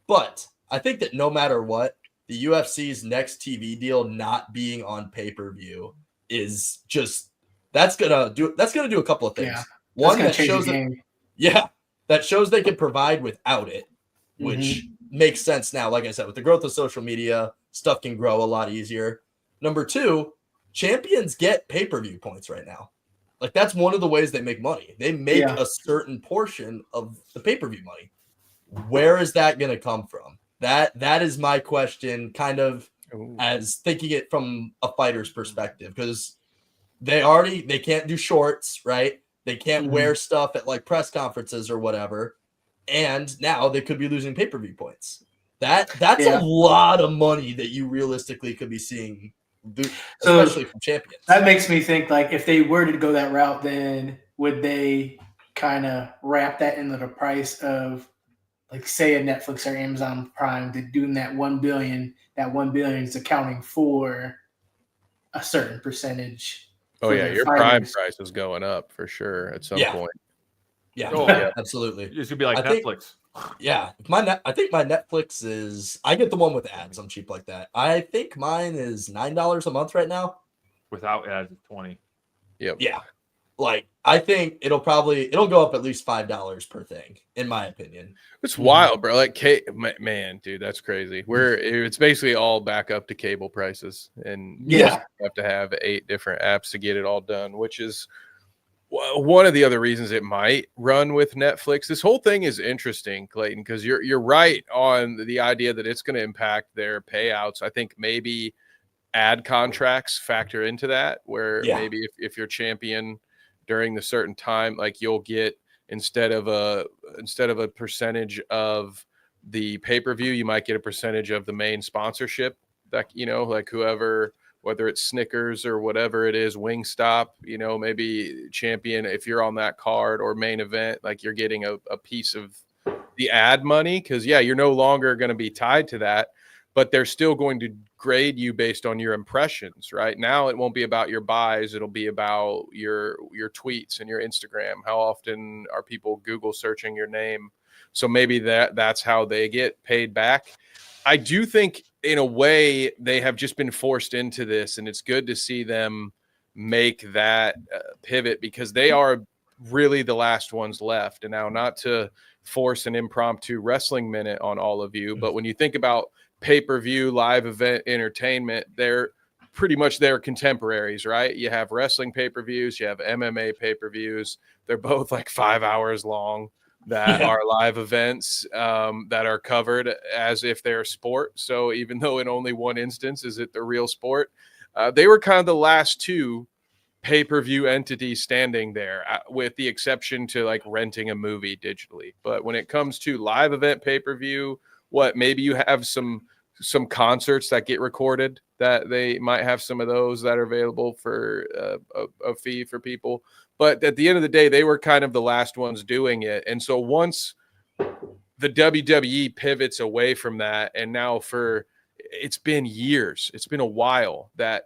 But I think that no matter what, the UFC's next TV deal not being on pay-per-view is just that's gonna do a couple of things. Yeah, one that shows that shows they can provide without it, which makes sense now. Like I said, with the growth of social media, stuff can grow a lot easier. Number 2, champions get pay-per-view points right now. Like that's one of the ways they make money. They make a certain portion of the pay-per-view money. Where is that going to come from? That is my question, kind of as thinking it from a fighter's perspective, because they can't do shorts, right? They can't wear stuff at like press conferences or whatever. And now they could be losing pay-per-view points. That's a lot of money that you realistically could be seeing, especially from champions. That makes me think, like, if they were to go that route, then would they kind of wrap that into the price of, like, say a Netflix or Amazon Prime, to doing that $1 billion? That $1 billion is accounting for a certain percentage. Oh yeah, your Prime price is going up for sure at some point. Yeah, absolutely. It's gonna be like Netflix. I think my Netflix is. I get the one with ads. I'm cheap like that. I think mine is $9 a month right now. Without ads, it's $20. Yep. Yeah. Like I think it'll go up at least $5 per thing, in my opinion. It's wild, bro. Like, man, dude, that's crazy. It's basically all back up to cable prices, and you have to have 8 different apps to get it all done, which is one of the other reasons it might run with Netflix. This whole thing is interesting, Clayton, because you're right on the idea that it's going to impact their payouts. I think maybe ad contracts factor into that, where maybe if you're champion during the certain time, like you'll get instead of a percentage of the pay-per-view, you might get a percentage of the main sponsorship, that, you know, like whoever, whether it's Snickers or whatever it is, Wingstop, you know, maybe champion, if you're on that card, or main event, like you're getting a piece of the ad money, because you're no longer going to be tied to that, but they're still going to grade you based on your impressions. Right now, it won't be about your buys. It'll be about your tweets and your Instagram. How often are people Google searching your name? So maybe that's how they get paid back. I do think in a way they have just been forced into this, and it's good to see them make that pivot, because they are really the last ones left. And now, not to force an impromptu wrestling minute on all of you, but when you think about pay-per-view live event entertainment, they're pretty much their contemporaries, right? You have wrestling pay-per-views, you have MMA pay-per-views. They're both like 5 hours long, that are live events that are covered as if they're sport. So even though in only one instance is it the real sport, They were kind of the last two pay-per-view entities standing there, with the exception to like renting a movie digitally. But when it comes to live event pay-per-view, maybe you have some concerts that get recorded, that they might have some of those that are available for a fee for people. But at the end of the day, they were kind of the last ones doing it. And so once the WWE pivots away from that, and now it's been years, it's been a while, that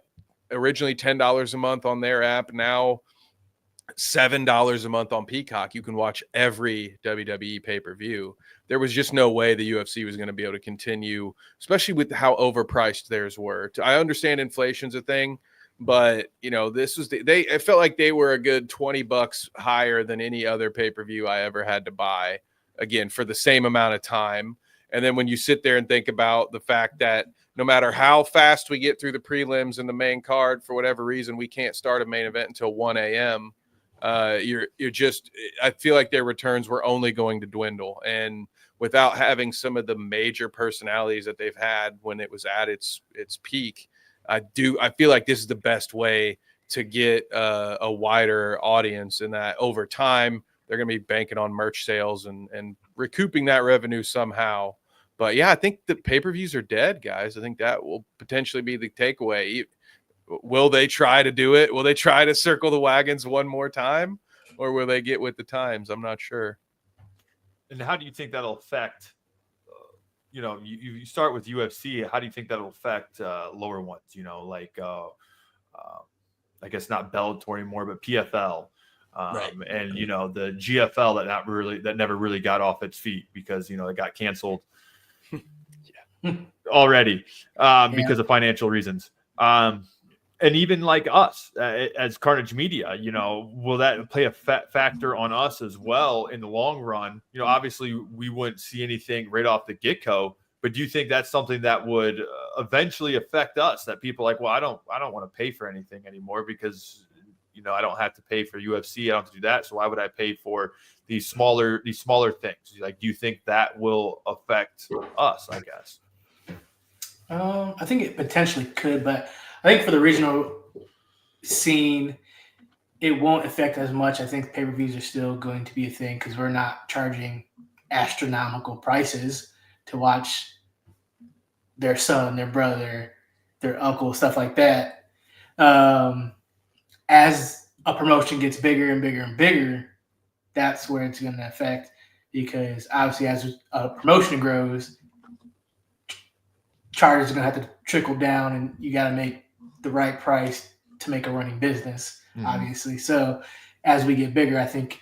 originally $10 a month on their app, now $7 a month on Peacock, you can watch every WWE pay-per-view. There was just no way the UFC was going to be able to continue, especially with how overpriced theirs were. I understand inflation's a thing, but this was it felt like they were a good $20 higher than any other pay-per-view I ever had to buy, again, for the same amount of time. And then when you sit there and think about the fact that no matter how fast we get through the prelims and the main card, for whatever reason, we can't start a main event until 1 a.m. I feel like their returns were only going to dwindle. And without having some of the major personalities that they've had when it was at its peak, I feel like this is the best way to get a wider audience, and that over time they're going to be banking on merch sales and recouping that revenue somehow. But yeah, I think the pay-per-views are dead, guys. I think that will potentially be the takeaway. Will they try to do it? Will they try to circle the wagons one more time, or will they get with the times? I'm not sure. And how do you think that'll affect, you start with UFC. How do you think that'll affect lower ones? I guess not Bellator anymore, but PFL. Right. And, the GFL that never really got off its feet because, it got canceled already because of financial reasons. And even like us as Carnage Media, will that play a factor on us as well in the long run? Obviously we wouldn't see anything right off the get-go, but do you think that's something that would eventually affect us, that people are like, well, I don't want to pay for anything anymore because, I don't have to pay for UFC. I don't have to do that. So why would I pay for these smaller things? Like, do you think that will affect us, I guess? I think it potentially could, but I think for the regional scene, it won't affect as much. I think pay-per-views are still going to be a thing because we're not charging astronomical prices to watch their son, their brother, their uncle, stuff like that. As a promotion gets bigger and bigger and bigger, that's where it's going to affect, because obviously as a promotion grows, charters are going to have to trickle down, and you got to make the right price to make a running business, obviously. So as we get bigger, I think,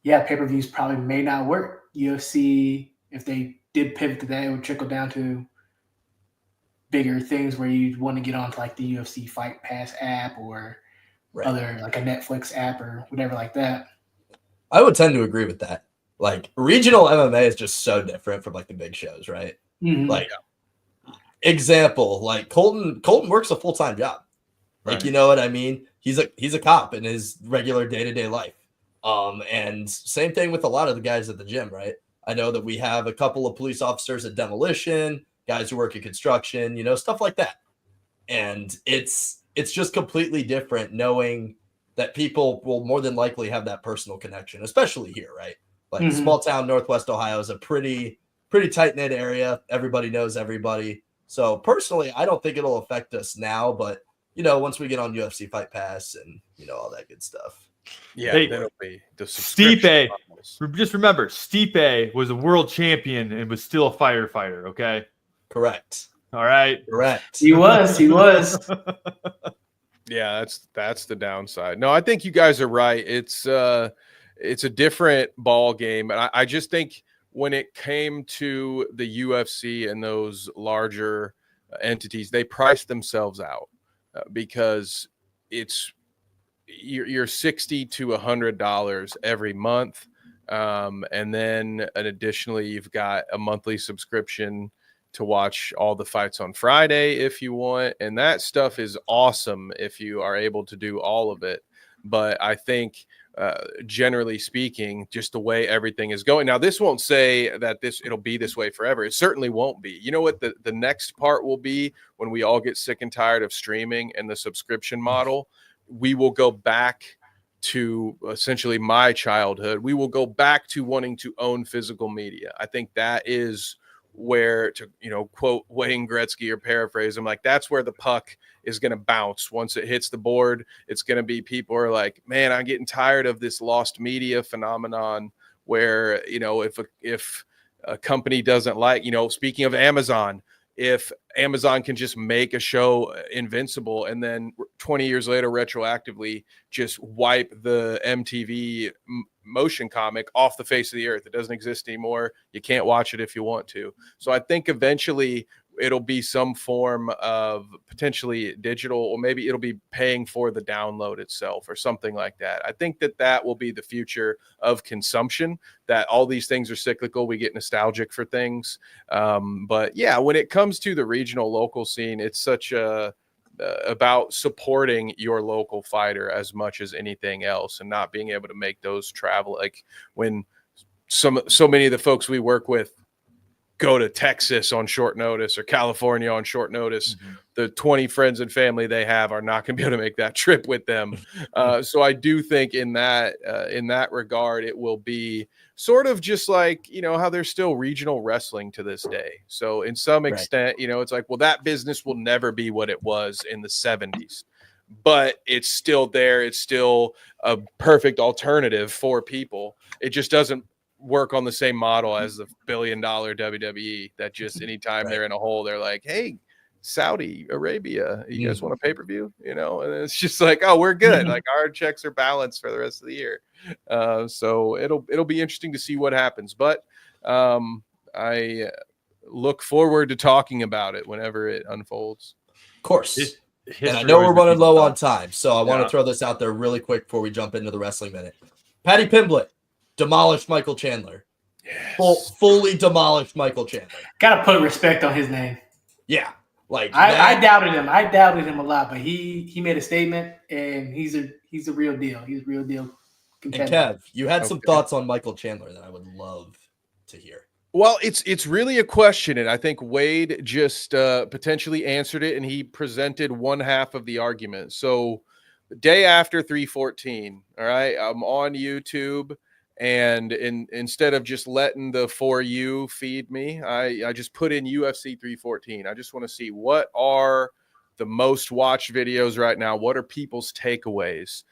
pay-per-views probably may not work. UFC, if they did pivot to that, it would trickle down to bigger things where you'd want to get onto like the UFC Fight Pass app or other, like a Netflix app or whatever like that. I would tend to agree with that. Like, regional MMA is just so different from like the big shows, right? Mm-hmm. Like, example, like Colton works a full-time job. Like, Right. you know what I mean? He's a cop in his regular day-to-day life. And same thing with a lot of the guys at the gym, right? I know that we have a couple of police officers at demolition, guys who work in construction, stuff like that. And it's just completely different knowing that people will more than likely have that personal connection, especially here, right? Like small town Northwest Ohio is a pretty tight-knit area. Everybody knows everybody. So personally, I don't think it'll affect us now, but once we get on UFC Fight Pass and all that good stuff. Yeah, Hey, that'll be the subscription Stipe, models. just remember, Stipe was a world champion and was still a firefighter. Okay. Correct. All right. Correct. He was. Yeah, that's the downside. No, I think you guys are right. It's a different ball game, and I just think when it came to the UFC and those larger entities, they priced themselves out because you're $60 to $100 every month, and then additionally you've got a monthly subscription to watch all the fights on Friday if you want, and that stuff is awesome if you are able to do all of it. But I think generally speaking, just the way everything is going. Now, this won't say that it'll be this way forever. It certainly won't be. You know what the next part will be when we all get sick and tired of streaming and the subscription model? We will go back to essentially my childhood. We will go back to wanting to own physical media. I think that is where, to quote Wayne Gretzky or paraphrase him, like that's where the puck is going to bounce once it hits the board. It's going to be people are like, man, I'm getting tired of this lost media phenomenon where if a company doesn't like, speaking of Amazon, if Amazon can just make a show invincible and then 20 years later retroactively just wipe the MTV motion comic off the face of the earth, it doesn't exist anymore. You can't watch it if you want to. So I think eventually it'll be some form of potentially digital, or maybe it'll be paying for the download itself or something like that. I think that will be the future of consumption, that all these things are cyclical. We get nostalgic for things. But yeah, when it comes to the regional local scene, it's such about supporting your local fighter as much as anything else, and not being able to make those travel. Like when so many of the folks we work with go to Texas on short notice or California on short notice, the 20 friends and family they have are not going to be able to make that trip with them. So I do think in that regard, it will be sort of just like, how there's still regional wrestling to this day. So in some extent, it's like, well, that business will never be what it was in the 70s, but it's still there. It's still a perfect alternative for people. It just doesn't work on the same model as the $1 billion WWE, that just anytime they're in a hole, they're like, hey, Saudi Arabia, you guys want a pay-per-view? And it's just like, oh, we're good. Like our checks are balanced for the rest of the year. So it'll be interesting to see what happens. But I look forward to talking about it whenever it unfolds. Of course. And I know we're running low on time, so I want to throw this out there really quick before we jump into the Wrestling Minute. Patty Pimblett demolished Michael Chandler. Yes. Fully demolished Michael Chandler. Gotta put respect on his name. Yeah. Like I doubted him. I doubted him a lot, but he made a statement, and he's a real deal. He's a real deal contender. And Kev, you had some thoughts on Michael Chandler that I would love to hear. Well, it's really a question, and I think Wade just potentially answered it, and he presented one half of the argument. So the day after 314, all right, I'm on YouTube. And instead of just letting the For You feed me, I just put in UFC 314. I just want to see what are the most watched videos right now. What are people's takeaways?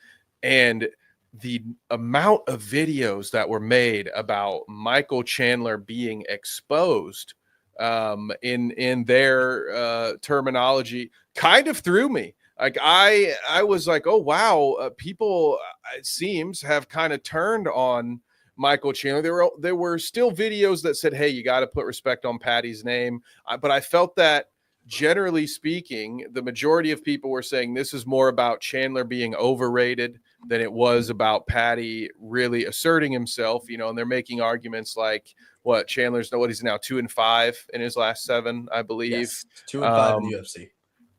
And the amount of videos that were made about Michael Chandler being exposed in their terminology kind of threw me. Like I was like, oh wow, people it seems have kind of turned on Michael Chandler. There were still videos that said, hey, you got to put respect on Patty's name, but I felt that generally speaking, the majority of people were saying this is more about Chandler being overrated than it was about Patty really asserting himself. And they're making arguments like Chandler's he's now 2-5 in his last 7, I believe. Yes, 2-5 in the UFC.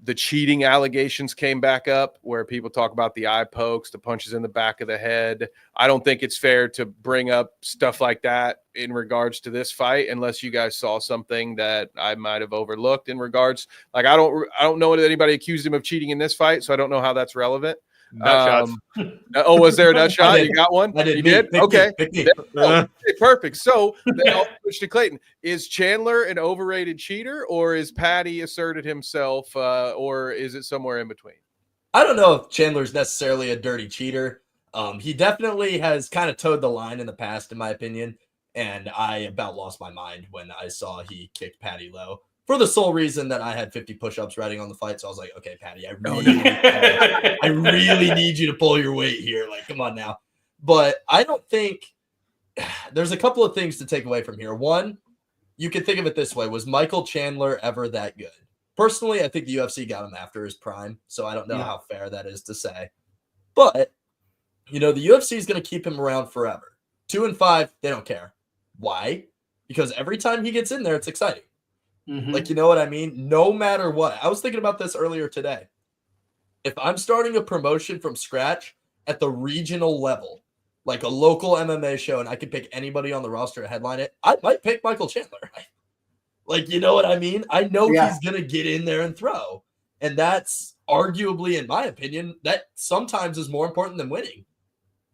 The cheating allegations came back up where people talk about the eye pokes, the punches in the back of the head. I don't think it's fair to bring up stuff like that in regards to this fight, unless you guys saw something that I might have overlooked in regards. Like, I don't know that anybody accused him of cheating in this fight, so I don't know how that's relevant. Nut shots. Was there a nut shot? You got one? I did. You did? Okay. Me. Okay, perfect. So then I'll switch to Clayton. Is Chandler an overrated cheater, or is Patty asserted himself, or is it somewhere in between? I don't know if Chandler's necessarily a dirty cheater. He definitely has kind of towed the line in the past, in my opinion, and I about lost my mind when I saw he kicked Patty low. For the sole reason that I had 50 push-ups riding on the fight. So I was like, okay, Patty, I really need you to pull your weight here. Like, come on now. But I don't think there's a couple of things to take away from here. One, you can think of it this way. Was Michael Chandler ever that good? Personally, I think the UFC got him after his prime. So I don't know how fair that is to say. But, the UFC is going to keep him around forever. 2-5, they don't care. Why? Because every time he gets in there, it's exciting. Mm-hmm. Like, you know what I mean? No matter what. I was thinking about this earlier today. If I'm starting a promotion from scratch at the regional level, like a local MMA show, and I could pick anybody on the roster to headline it, I might pick Michael Chandler. Like, you know what I mean? I know he's going to get in there and throw. And that's arguably, in my opinion, that sometimes is more important than winning.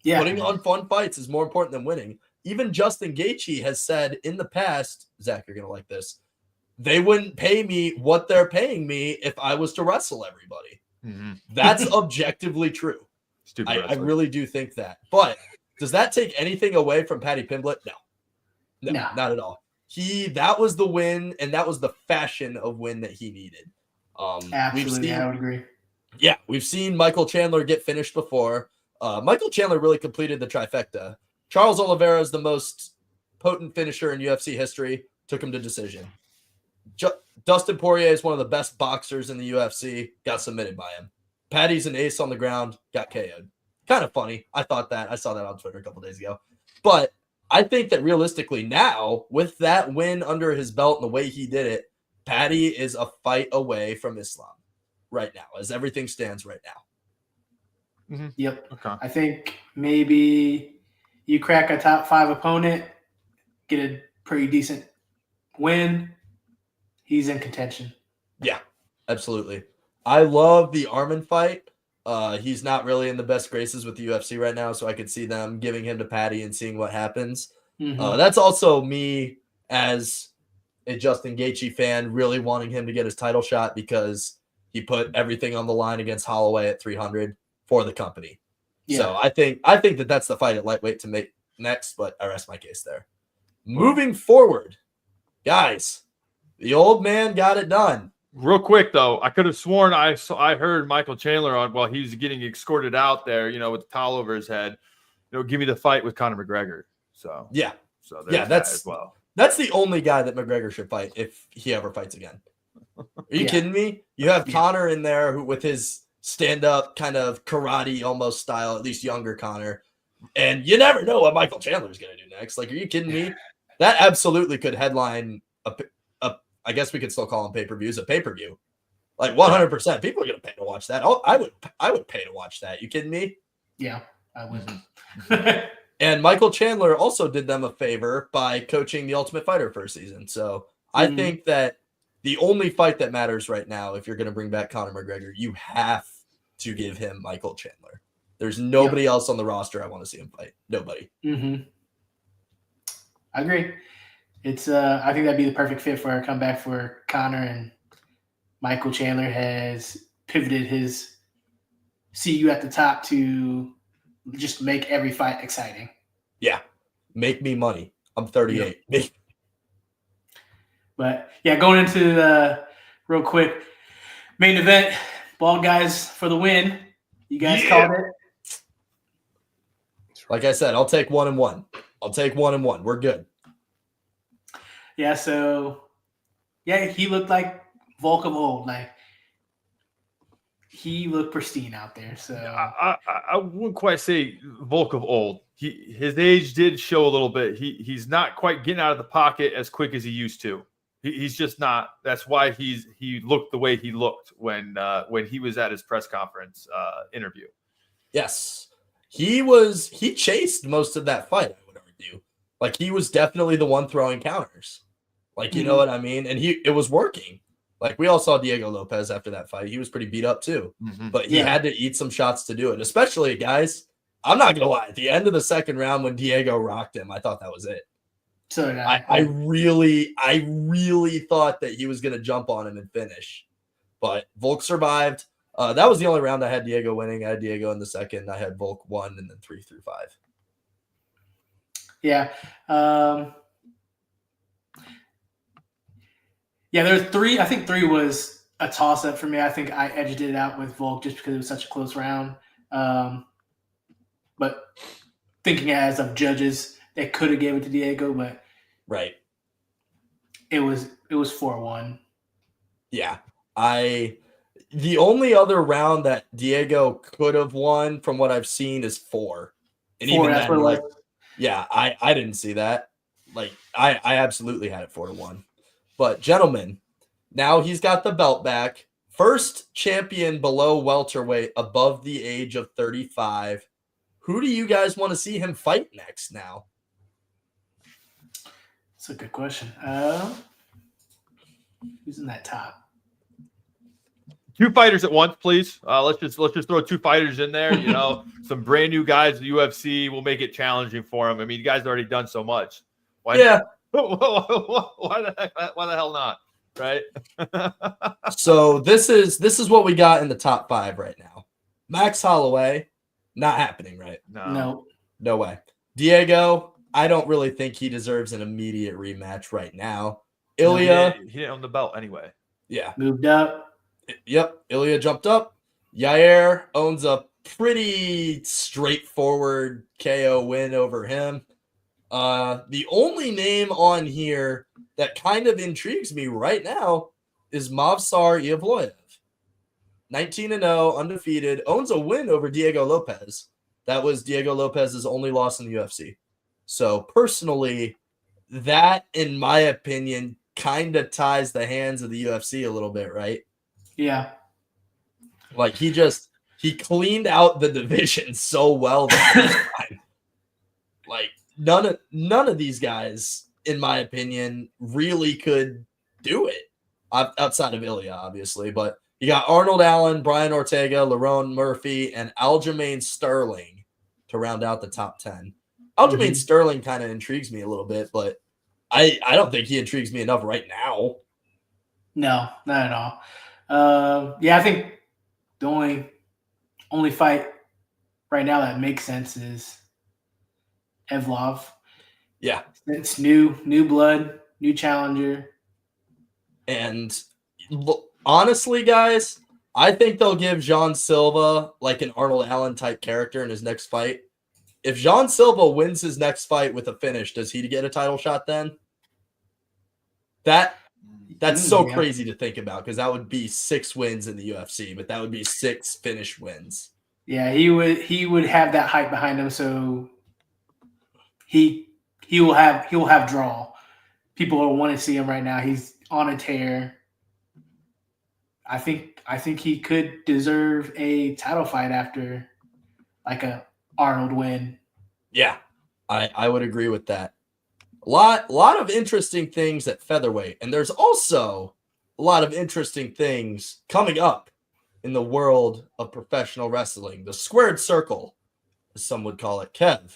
Yeah. Putting on fun fights is more important than winning. Even Justin Gaethje has said in the past, Zach, you're going to like this, they wouldn't pay me what they're paying me if I was to wrestle everybody. Mm-hmm. That's objectively true. I really do think that. But does that take anything away from Paddy Pimblett? No, not at all. That was the win, and that was the fashion of win that he needed. Absolutely, I would agree. Yeah, we've seen Michael Chandler get finished before. Michael Chandler really completed the trifecta. Charles Oliveira is the most potent finisher in UFC history. Took him to decision. Dustin Poirier is one of the best boxers in the UFC. Got submitted by him. Paddy's an ace on the ground. Got KO'd. Kind of funny. I saw that on Twitter a couple days ago. But I think that realistically now, with that win under his belt and the way he did it, Paddy is a fight away from Islam right now, as everything stands right now. Mm-hmm. Yep. Okay. I think maybe you crack a top 5 opponent, get a pretty decent win. He's in contention. Yeah, absolutely. I love the Arman fight. He's not really in the best graces with the UFC right now, so I could see them giving him to Paddy and seeing what happens. Mm-hmm. That's also me as a Justin Gaethje fan really wanting him to get his title shot because he put everything on the line against Holloway at 300 for the company. Yeah. So I think that that's the fight at lightweight to make next, but I rest my case there. Moving forward, guys, the old man got it done. Real quick, though, I could have sworn I heard Michael Chandler on while he was getting escorted out there, with the towel over his head. Give me the fight with Conor McGregor. So that's that as well. That's the only guy that McGregor should fight if he ever fights again. Are you kidding me? You have Conor in there who, with his stand-up kind of karate almost style, at least younger Conor, and you never know what Michael Chandler is going to do next. Like, are you kidding me? That absolutely could headline I guess we could still call them pay-per-views, a pay-per-view. Like 100%. People are going to pay to watch that. I would pay to watch that. You kidding me? Yeah, I would. And Michael Chandler also did them a favor by coaching the Ultimate Fighter first season. So I think that the only fight that matters right now, if you're going to bring back Conor McGregor, you have to give him Michael Chandler. There's nobody else on the roster I want to see him fight. Nobody. Mm-hmm. I agree. It's I think that'd be the perfect fit for a comeback for Conor, and Michael Chandler has pivoted his see you at the top to just make every fight exciting. Yeah. Make me money. I'm 38. Yeah. But going into the real quick main event, Bald Guys for the win. You guys called it. Like I said, I'll take 1-1. We're good. Yeah, so he looked like Volk of old. Like, he looked pristine out there. So I wouldn't quite say Volk of old. His age did show a little bit. He's not quite getting out of the pocket as quick as he used to. He's just not. That's why he looked the way he looked when he was at his press conference interview. Yes, he chased most of that fight, I would argue. Like, he was definitely the one throwing counters. Like, you know what I mean? And it was working. Like, we all saw Diego Lopez after that fight. He was pretty beat up too. Mm-hmm. But he had to eat some shots to do it. Especially, guys, I'm not going to lie. At the end of the second round when Diego rocked him, I thought that was it. So I really thought that he was going to jump on him and finish. But Volk survived. That was the only round I had Diego winning. I had Diego in the second. I had Volk 1 and then 3 through 5. Yeah. There's 3. I think 3 was a toss-up for me. I think I edged it out with Volk just because it was such a close round. But thinking as of judges, they could have gave it to Diego, but it was 4-1. Yeah. The only other round that Diego could have won from what I've seen is 4. And 4, even then, I didn't see that. Like, I absolutely had it 4-1. But gentlemen, now he's got the belt back. First champion below welterweight above the age of 35. who do you guys want to see him fight next now? That's a good question. Who's in that top? 2 fighters at once, please. Let's just throw 2 fighters in there. You know, some brand new guys at the UFC. We'll make it challenging for them. I mean, you guys have already done so much. Why the hell not? Right. So this is what we got in the top 5 right now. Max Holloway, not happening, right? No way. Diego, I don't really think he deserves an immediate rematch right now. Ilya, he didn't own the belt anyway. Yeah. Moved up. Yep. Ilya jumped up. Yair owns a pretty straightforward KO win over him. The only name on here that kind of intrigues me right now is Movsar Evloev. 19-0, undefeated, owns a win over Diego Lopez. That was Diego Lopez's only loss in the UFC. So personally, that, in my opinion, kind of ties the hands of the UFC a little bit, right? Yeah. Like he cleaned out the division so well the first time. Like none of these guys, in my opinion, really could do it outside of Ilya, obviously. But you got Arnold Allen, Brian Ortega, Lerone Murphy, and Aljamain Sterling to round out the top 10. Aljamain Sterling kind of intrigues me a little bit, but I don't think he intrigues me enough right now. No, not at all. I think the only fight right now that makes sense is Evlov. Yeah. It's new blood, new challenger. And honestly, guys, I think they'll give Jean Silva like an Arnold Allen type character in his next fight. If Jean Silva wins his next fight with a finish, does he get a title shot then? That's so crazy to think about because that would be 6 wins in the UFC, but that would be 6 finish wins. Yeah, he would have that hype behind him, so he will have draw. People will want to see him right now. He's on a tear. I think he could deserve a title fight after like a Arnold win. Yeah, I would agree with that. A lot of interesting things at featherweight, and there's also a lot of interesting things coming up in the world of professional wrestling. The squared circle, as some would call it. Kev,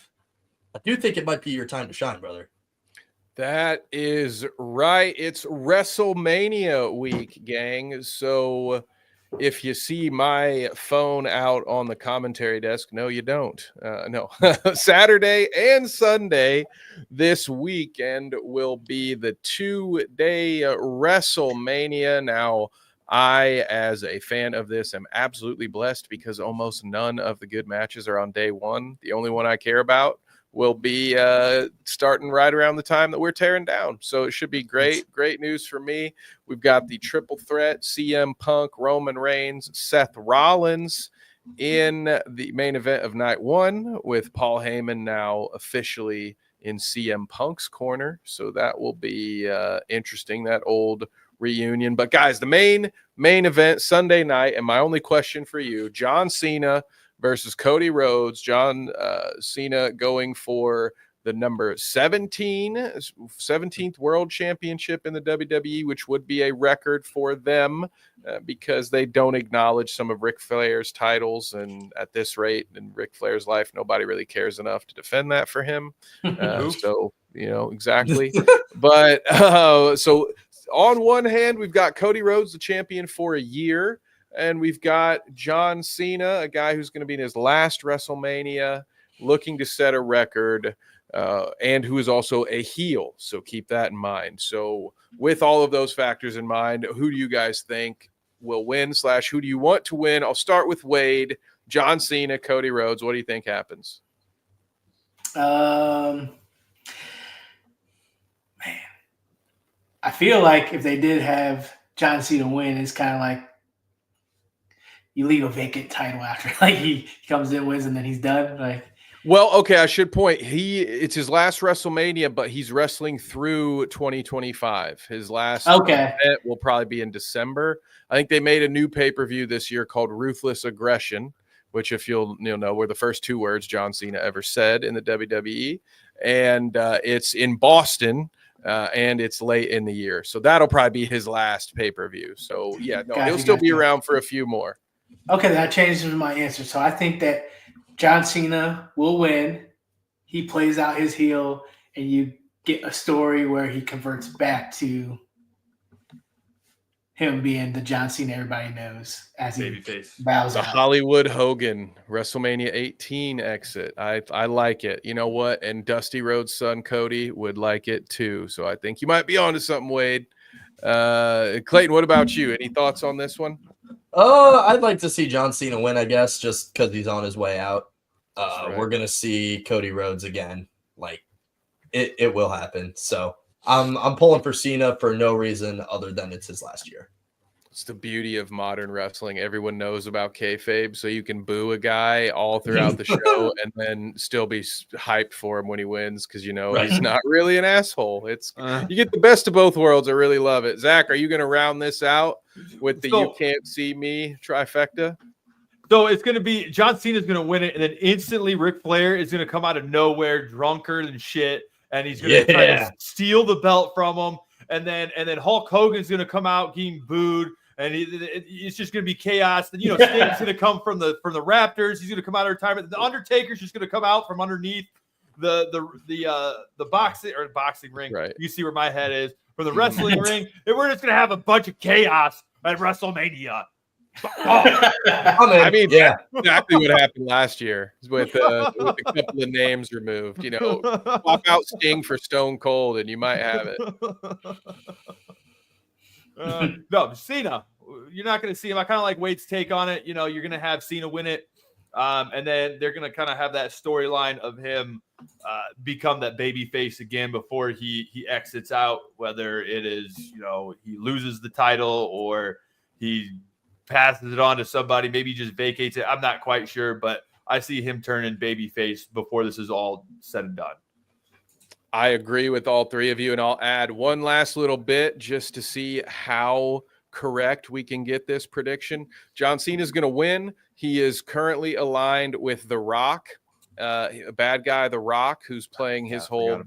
I do think it might be your time to shine, brother. That is right. It's WrestleMania week, gang. So if you see my phone out on the commentary desk, no, you don't. No. Saturday and Sunday this weekend will be the 2-day WrestleMania. Now, I, as a fan of this, am absolutely blessed because almost none of the good matches are on day one. The only one I care about will be starting right around the time that we're tearing down. So it should be great news for me. We've got the triple threat, CM Punk, Roman Reigns, Seth Rollins in the main event of night 1 with Paul Heyman now officially in CM Punk's corner. So that will be interesting, that old reunion. But guys, the main event Sunday night, and my only question for you, John Cena versus Cody Rhodes. John Cena going for the number 17th world championship in the WWE, which would be a record for them because they don't acknowledge some of Ric Flair's titles. And at this rate in Ric Flair's life, nobody really cares enough to defend that for him. So, exactly. But so on one hand, we've got Cody Rhodes, the champion for a year. And we've got John Cena, a guy who's going to be in his last WrestleMania, looking to set a record, and who is also a heel. So keep that in mind. So with all of those factors in mind, who do you guys think will win / who do you want to win? I'll start with Wade. John Cena, Cody Rhodes. What do you think happens? Man, I feel like if they did have John Cena win, it's kind of like you leave a vacant title after, like he comes in, wins, and then he's done. Like, well, okay, I should point. It's his last WrestleMania, but he's wrestling through 2025. His last event will probably be in December. I think they made a new pay-per-view this year called Ruthless Aggression, which if you'll know were the first 2 words John Cena ever said in the WWE. And it's in Boston, and it's late in the year. So that'll probably be his last pay-per-view. So, yeah, no, he'll still be around for a few more. Okay, that changes my answer. So I think that John Cena will win. He plays out his heel, and you get a story where he converts back to him being the John Cena everybody knows as he bows the out. Hollywood Hogan WrestleMania 18 exit. I like it. You know what? And Dusty Rhodes' son Cody would like it too. So I think you might be onto something, Wade. Clayton, what about you? Any thoughts on this one? I'd like to see John Cena win, I guess, just because he's on his way out. Right. We're gonna see Cody Rhodes again. Like it will happen. So I'm pulling for Cena for no reason other than it's his last year. It's the beauty of modern wrestling. Everyone knows about kayfabe, so you can boo a guy all throughout the show and then still be hyped for him when he wins because he's not really an asshole. It's you get the best of both worlds. I really love it. Zach, are you going to round this out with the "you can't see me" trifecta? So it's going to be John Cena's going to win it, and then instantly Ric Flair is going to come out of nowhere, drunker than shit, and he's going to try to steal the belt from him. And then Hulk Hogan's going to come out getting booed, and it's just going to be chaos. Then Sting's going to come from the Raptors. He's going to come out of retirement. The Undertaker's just going to come out from underneath the boxing ring. Right. You see where my head is from the wrestling ring, and we're just going to have a bunch of chaos at WrestleMania. I mean, that's exactly what happened last year with a couple of names removed. Swap out Sting for Stone Cold, and you might have it. No, Cena, you're not going to see him. I kind of like Wade's take on it. You're going to have Cena win it, and then they're going to kind of have that storyline of him become that baby face again before he exits out. Whether it is he loses the title or he passes it on to somebody, maybe just vacates it. I'm not quite sure, but I see him turning babyface before this is all said and done. I agree with all 3 of you, and I'll add one last little bit just to see how correct we can get this prediction. John Cena is going to win. He is currently aligned with The Rock, a bad guy, The Rock, who's playing his whole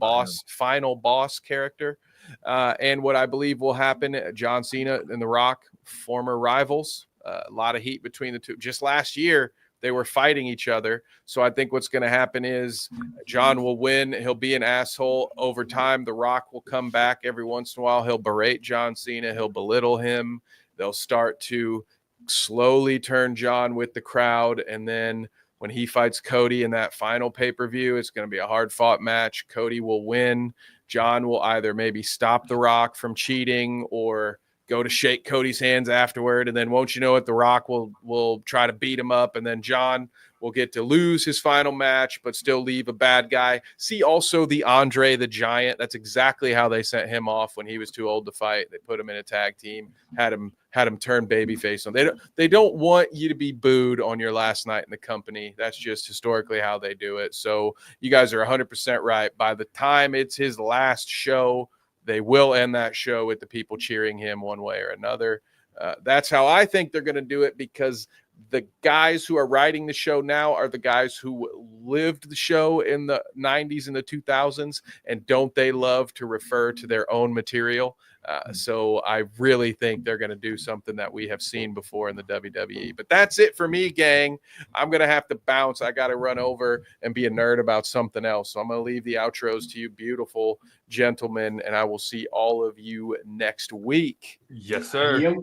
final boss character. And what I believe will happen, John Cena and The Rock, former rivals, a lot of heat between the two. Just last year, they were fighting each other. So I think what's going to happen is John will win. He'll be an asshole. Over time, The Rock will come back every once in a while. He'll berate John Cena. He'll belittle him. They'll start to slowly turn John with the crowd. And then when he fights Cody in that final pay-per-view, it's going to be a hard-fought match. Cody will win. John will either maybe stop The Rock from cheating or go to shake Cody's hands afterward. And then won't you know it, The Rock will try to beat him up. And then John will get to lose his final match, but still leave a bad guy. See also the Andre the Giant. That's exactly how they sent him off when he was too old to fight. They put him in a tag team, had him turn babyface on. They don't want you to be booed on your last night in the company. That's just historically how they do it. So you guys are 100% right. By the time it's his last show, they will end that show with the people cheering him one way or another. That's how I think they're going to do it, because the guys who are writing the show now are the guys who lived the show in the 90s and the 2000s, and don't they love to refer to their own material? So I really think they're going to do something that we have seen before in the WWE. But that's it for me, gang. I'm going to have to bounce. I got to run over and be a nerd about something else. So I'm going to leave the outros to you, beautiful gentlemen, and I will see all of you next week. Yes, sir.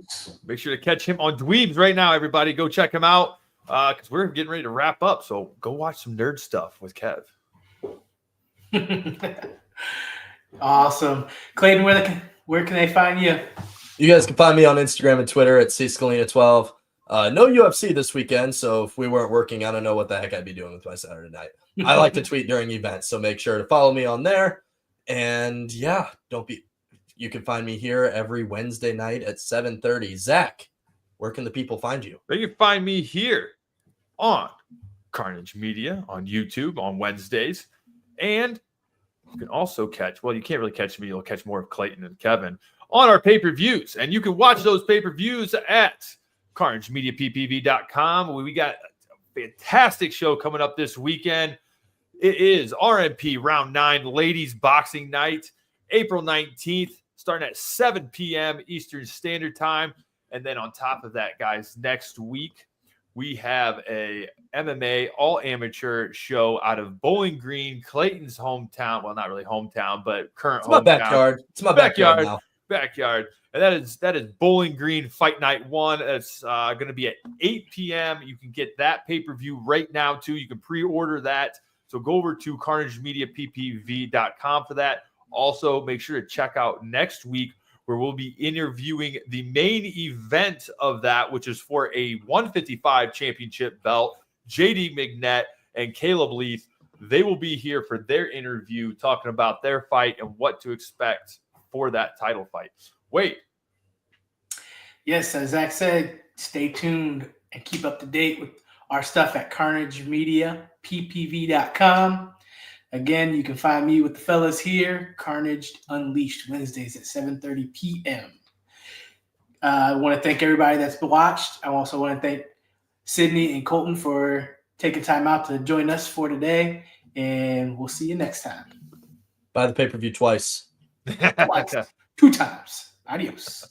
Make sure to catch him on Dweebs right now, everybody. Go check him out because we're getting ready to wrap up. So go watch some nerd stuff with Kev. Awesome. Clayton, where can they find you? You guys can find me on Instagram and Twitter at cscalina12. No UFC this weekend, so if we weren't working, I don't know what the heck I'd be doing with my Saturday night. I like to tweet during events, so make sure to follow me on there. And yeah, you can find me here every Wednesday night at 7:30. Zach, where can the people find you? They can find me here on Carnage Media on YouTube on Wednesdays. And you can also catch, well, you can't really catch me. You'll catch more of Clayton and Kevin on our pay-per-views. And you can watch those pay-per-views at carnagemediappv.com. We got fantastic show coming up this weekend. It is RMP Round 9 Ladies Boxing Night, April 19th, starting at 7 p.m. Eastern Standard Time. And then on top of that, guys, next week, we have a MMA all-amateur show out of Bowling Green, Clayton's hometown. Well, not really hometown, but current hometown. Backyard. It's my backyard now. Backyard. And that is Bowling Green Fight Night 1. That's going to be at 8 p.m. You can get that pay-per-view right now, too. You can pre-order that. So go over to carnagemediappv.com for that. Also, make sure to check out next week where we'll be interviewing the main event of that, which is for a 155 championship belt. JD McNett and Caleb Leeth, they will be here for their interview talking about their fight and what to expect for that title fight. Wait. Yes, as Zach said, stay tuned and keep up to date with our stuff at carnagemediappv.com. Again, you can find me with the fellas here, Carnage Unleashed, Wednesdays at 7:30 p.m. I want to thank everybody that's watched. I also want to thank Sydnee and Colton for taking time out to join us for today, and we'll see you next time. Buy the pay-per-view twice. Twice. 2 times. Adios.